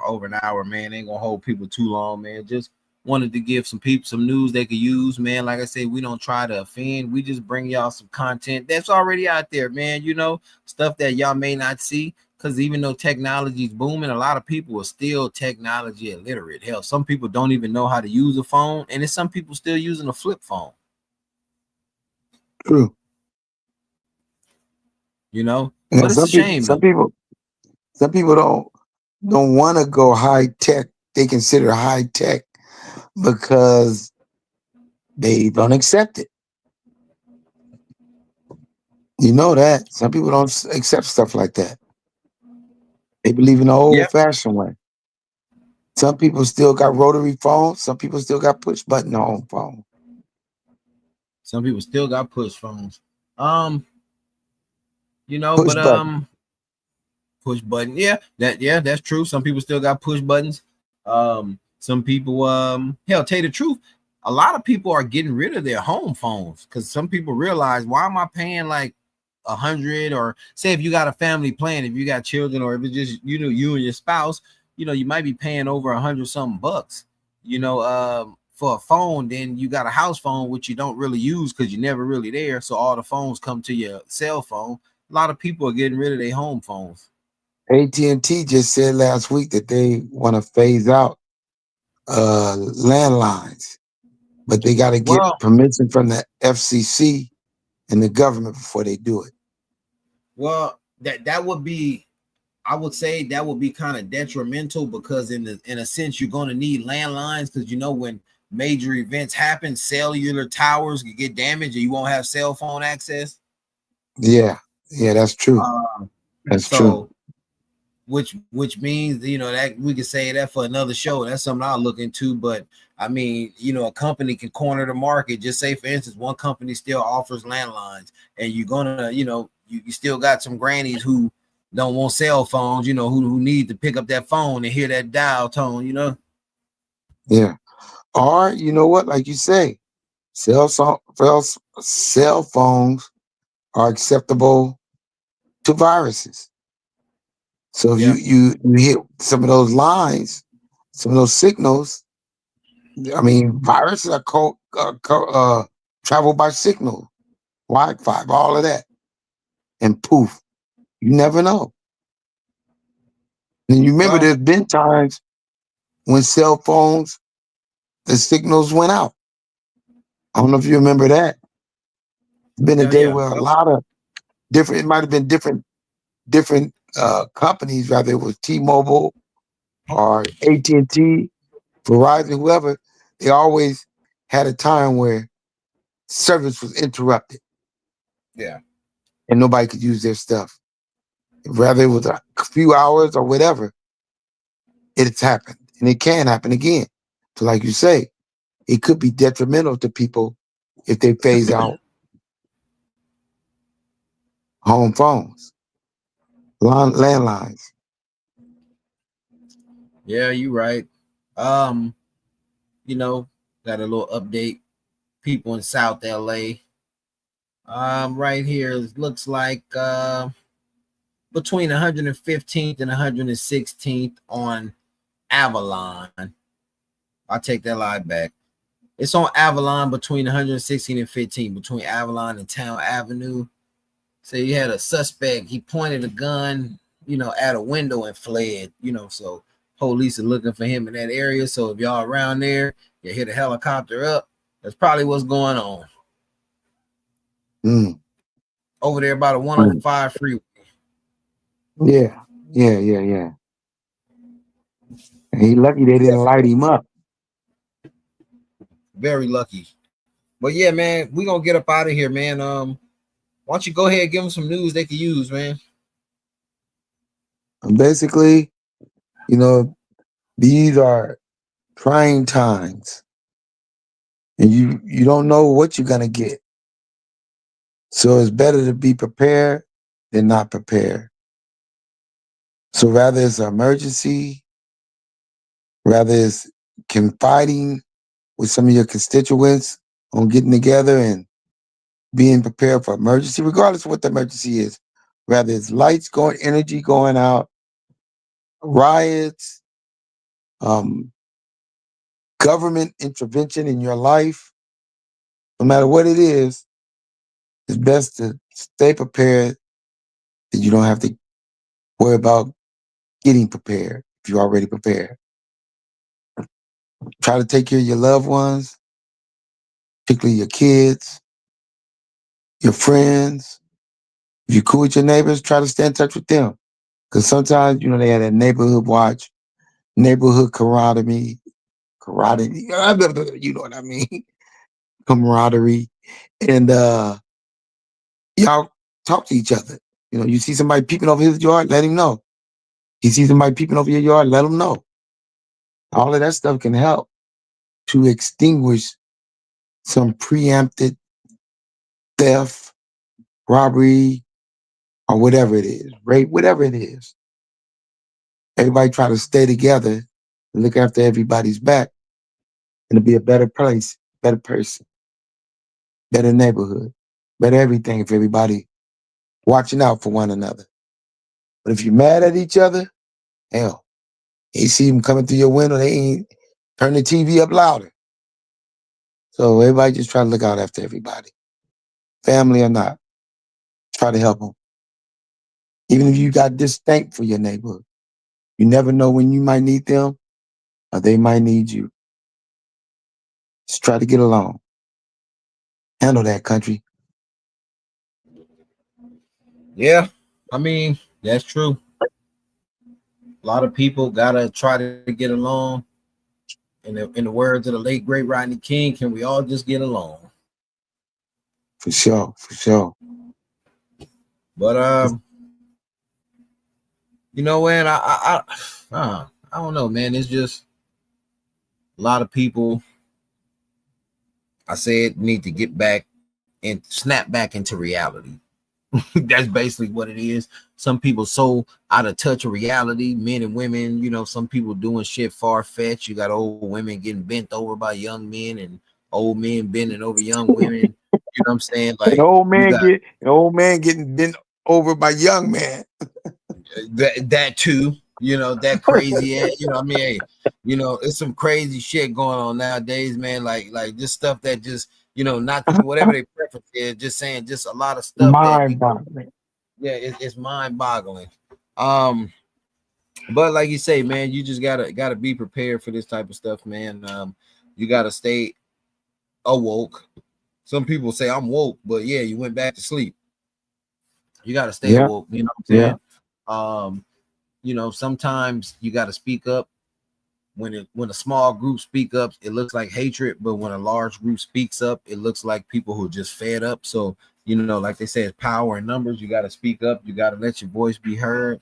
Speaker 1: over an hour, man. Ain't gonna hold people too long, man. Just wanted to give some people some news they could use, man. Like I say, we don't try to offend. We just bring y'all some content that's already out there, man. Stuff that y'all may not see. Because even though technology is booming, a lot of people are still technology illiterate. Hell, some people don't even know how to use a phone, and there's some people still using a flip phone.
Speaker 2: True.
Speaker 1: But it's a
Speaker 2: Some people,
Speaker 1: shame
Speaker 2: some
Speaker 1: though.
Speaker 2: people, some people don't want to go high tech. They consider high tech because they don't accept it. You know that some people don't accept stuff like that. They believe in the
Speaker 1: Yeah,
Speaker 2: old fashioned way. Some people still got rotary phones. Some people still got push button home phone.
Speaker 1: some people still got push phones. Um,
Speaker 2: Push
Speaker 1: but
Speaker 2: button.
Speaker 1: push button. Yeah, that's true. Some people still got push buttons. Some people hell, tell you the truth, a lot of people are getting rid of their home phones, because some people realize, why am I paying like 100, or say if you got a family plan, if you got children, or if it's just you and your spouse, you might be paying over 100 something bucks, for a phone. Then you got a house phone which you don't really use because you're never really there, so all the phones come to your cell phone. A lot of people are getting rid of their home phones.
Speaker 2: AT&T just said last week that they want to phase out landlines, but they got to get
Speaker 1: Well,
Speaker 2: permission from the FCC and the government before they do it.
Speaker 1: that would be, I would say that would be kind of detrimental, because in a sense you're going to need landlines, because when major events happen, cellular towers could get damaged, and you won't have cell phone access.
Speaker 2: Yeah, yeah, that's true. That's true.
Speaker 1: So, which means that we could say that for another show. That's something I'll look into. But I mean, a company can corner the market. Just say, for instance, one company still offers landlines, and you're gonna, you still got some grannies who don't want cell phones, who need to pick up that phone and hear that dial tone.
Speaker 2: Yeah. Or you know what? Like you say, cell phones are acceptable to viruses. So if
Speaker 1: Yeah,
Speaker 2: you hit some of those lines, some of those signals, I mean, viruses are travel by signal, Wi-Fi, all of that, and poof, you never know. And you remember,
Speaker 1: well,
Speaker 2: there's been times when cell phones, the signals went out. I don't know if you remember that. It's been a
Speaker 1: yeah,
Speaker 2: day
Speaker 1: yeah.
Speaker 2: where a
Speaker 1: Well,
Speaker 2: lot of different, it might have been different companies, whether it was T-Mobile or AT&T, Verizon, whoever, they always had a time where service was interrupted
Speaker 1: yeah,
Speaker 2: and nobody could use their stuff. Whether it was a few hours or whatever, it's happened. And it can happen again. So like you say, it could be detrimental to people if they phase out home phones, landlines.
Speaker 1: yeah. You right. Um, got a little update. People in South LA. Right here it looks like between 115th and 116th on Avalon. I'll take that lie back. It's on Avalon between 116 and 15, between Avalon and Town Avenue. So you had a suspect. He pointed a gun, at a window and fled. So police are looking for him in that area. So if y'all around there, you hit a helicopter up. That's probably what's going on
Speaker 2: Mm,
Speaker 1: over there by the
Speaker 2: mm.
Speaker 1: 105 freeway.
Speaker 2: Yeah, yeah. And he lucky they didn't light him up.
Speaker 1: Very lucky. But yeah, man, we gonna get up out of here, man. Why don't you go ahead and give them some news they can use, man?
Speaker 2: And basically, you know, these are trying times, and you don't know what you're gonna get. So it's better to be prepared than not prepared. So rather it's an emergency, rather it's confiding with some of your constituents on getting together and being prepared for emergency, regardless of what the emergency is. Rather it's lights going, energy going out, riots, um, government intervention in your life, no matter what it is, it's best to stay prepared that you don't have to worry about getting prepared if you're already prepared. Try to take care of your loved ones, particularly your kids, your friends. If you're cool with your neighbors, try to stay in touch with them. Because sometimes, they have that neighborhood watch, neighborhood camaraderie, you know what I mean? Camaraderie. And y'all talk to each other. You see somebody peeping over his yard, let him know. You see somebody peeping over your yard, let him know. All of that stuff can help to extinguish some preempted theft, robbery, or whatever it is, rape, whatever it is. Everybody try to stay together and look after everybody's back and to be a better place, better person, better neighborhood, better everything if everybody watching out for one another. But if you're mad at each other, hell, you see them coming through your window, they ain't turn the TV up louder. So everybody just try to look out after everybody, family or not. Try to help them. Even if you got disdain for your neighborhood, you never know when you might need them or they might need you. Just try to get along. Handle that, country.
Speaker 1: Yeah, I mean that's true. A lot of people gotta try to get along, in the words of the late great Rodney King, can we all just get along?
Speaker 2: For sure, for sure.
Speaker 1: But you know, man, I don't know, man. It's just a lot of people, I said, need to get back and snap back into reality. That's basically what it is. Some people so out of touch of reality, men and women, you know, some people doing shit far-fetched. You got old women getting bent over by young men and old men bending over young women. You know what I'm saying? Like
Speaker 2: An old
Speaker 1: you
Speaker 2: man
Speaker 1: got
Speaker 2: getting bent over by young man.
Speaker 1: that too, you know, that crazy ass, you know, I mean, hey, you know, it's some crazy shit going on nowadays, man. Like just stuff that just, you know, not whatever their preference is, just saying just a lot of stuff that
Speaker 2: Mind boggling.
Speaker 1: yeah, it's mind boggling. But like you say, man, you just gotta be prepared for this type of stuff, man. You gotta stay awoke. Some people say I'm woke, but yeah, you went back to sleep. You gotta stay
Speaker 2: Yeah,
Speaker 1: awoke, you know what I'm
Speaker 2: yeah.
Speaker 1: saying? You know, sometimes you gotta speak up. When a small group speak up, it looks like hatred, but when a large group speaks up, it looks like people who are just fed up. So, you know, like they say, it's power in numbers. You got to speak up. You got to let your voice be heard.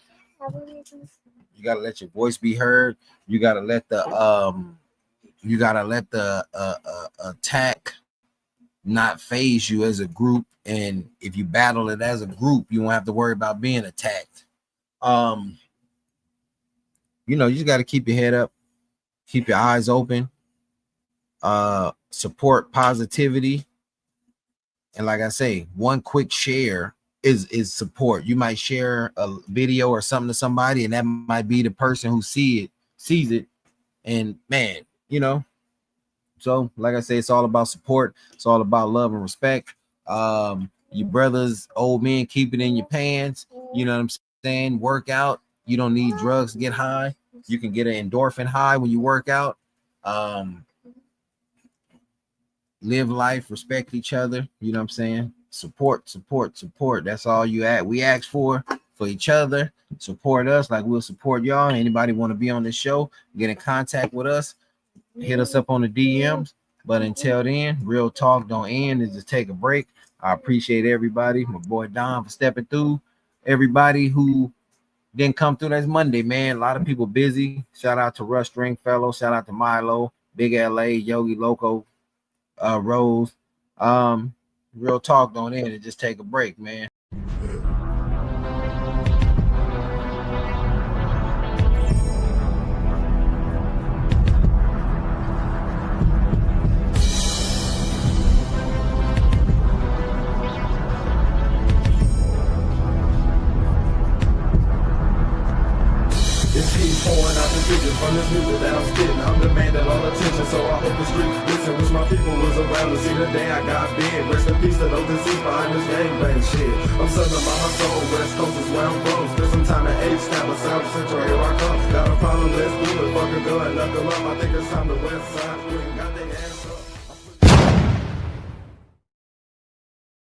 Speaker 1: You got to let your voice be heard. You got to let the attack not phase you as a group. And if you battle it as a group, you won't have to worry about being attacked. You know, you just got to keep your head up, keep your eyes open, support positivity. And like I say, one quick share is support. You might share a video or something to somebody, and that might be the person who sees it, and man, you know. So, like I say, it's all about support. It's all about love and respect. Your brothers, old men, keep it in your pants. You know what I'm saying? Work out. You don't need drugs to get high. You can get an endorphin high when you work out. Live life, respect each other. You know what I'm saying? Support. That's all we ask for each other. Support us like we'll support y'all. Anybody want to be on this show, get in contact with us, hit us up on the DMs. But until then, real talk don't end. Is just take a break. I appreciate everybody. My boy Don for stepping through. Everybody who didn't come through, that's Monday, man. A lot of people busy. Shout out to Rush Stringfellow. Shout out to Milo, Big LA, Yogi Loco, Rose. Real talk don't end. And just take a break, man.
Speaker 8: It's heat pouring out the kitchen from this music that I'm spitting. I'm demanding all attention, so I hope the streets listen. Wish my people was around to see the day I got big. Rest in peace to those deceased behind this gangbang shit. I'm southern by my soul, West Coast is where I'm from. Spend some time at H-Town, but South Central, here I come. Got a problem, let's do it. Fuck a gun, knuckle up. I think it's time to West Side. We ain't got their ass up.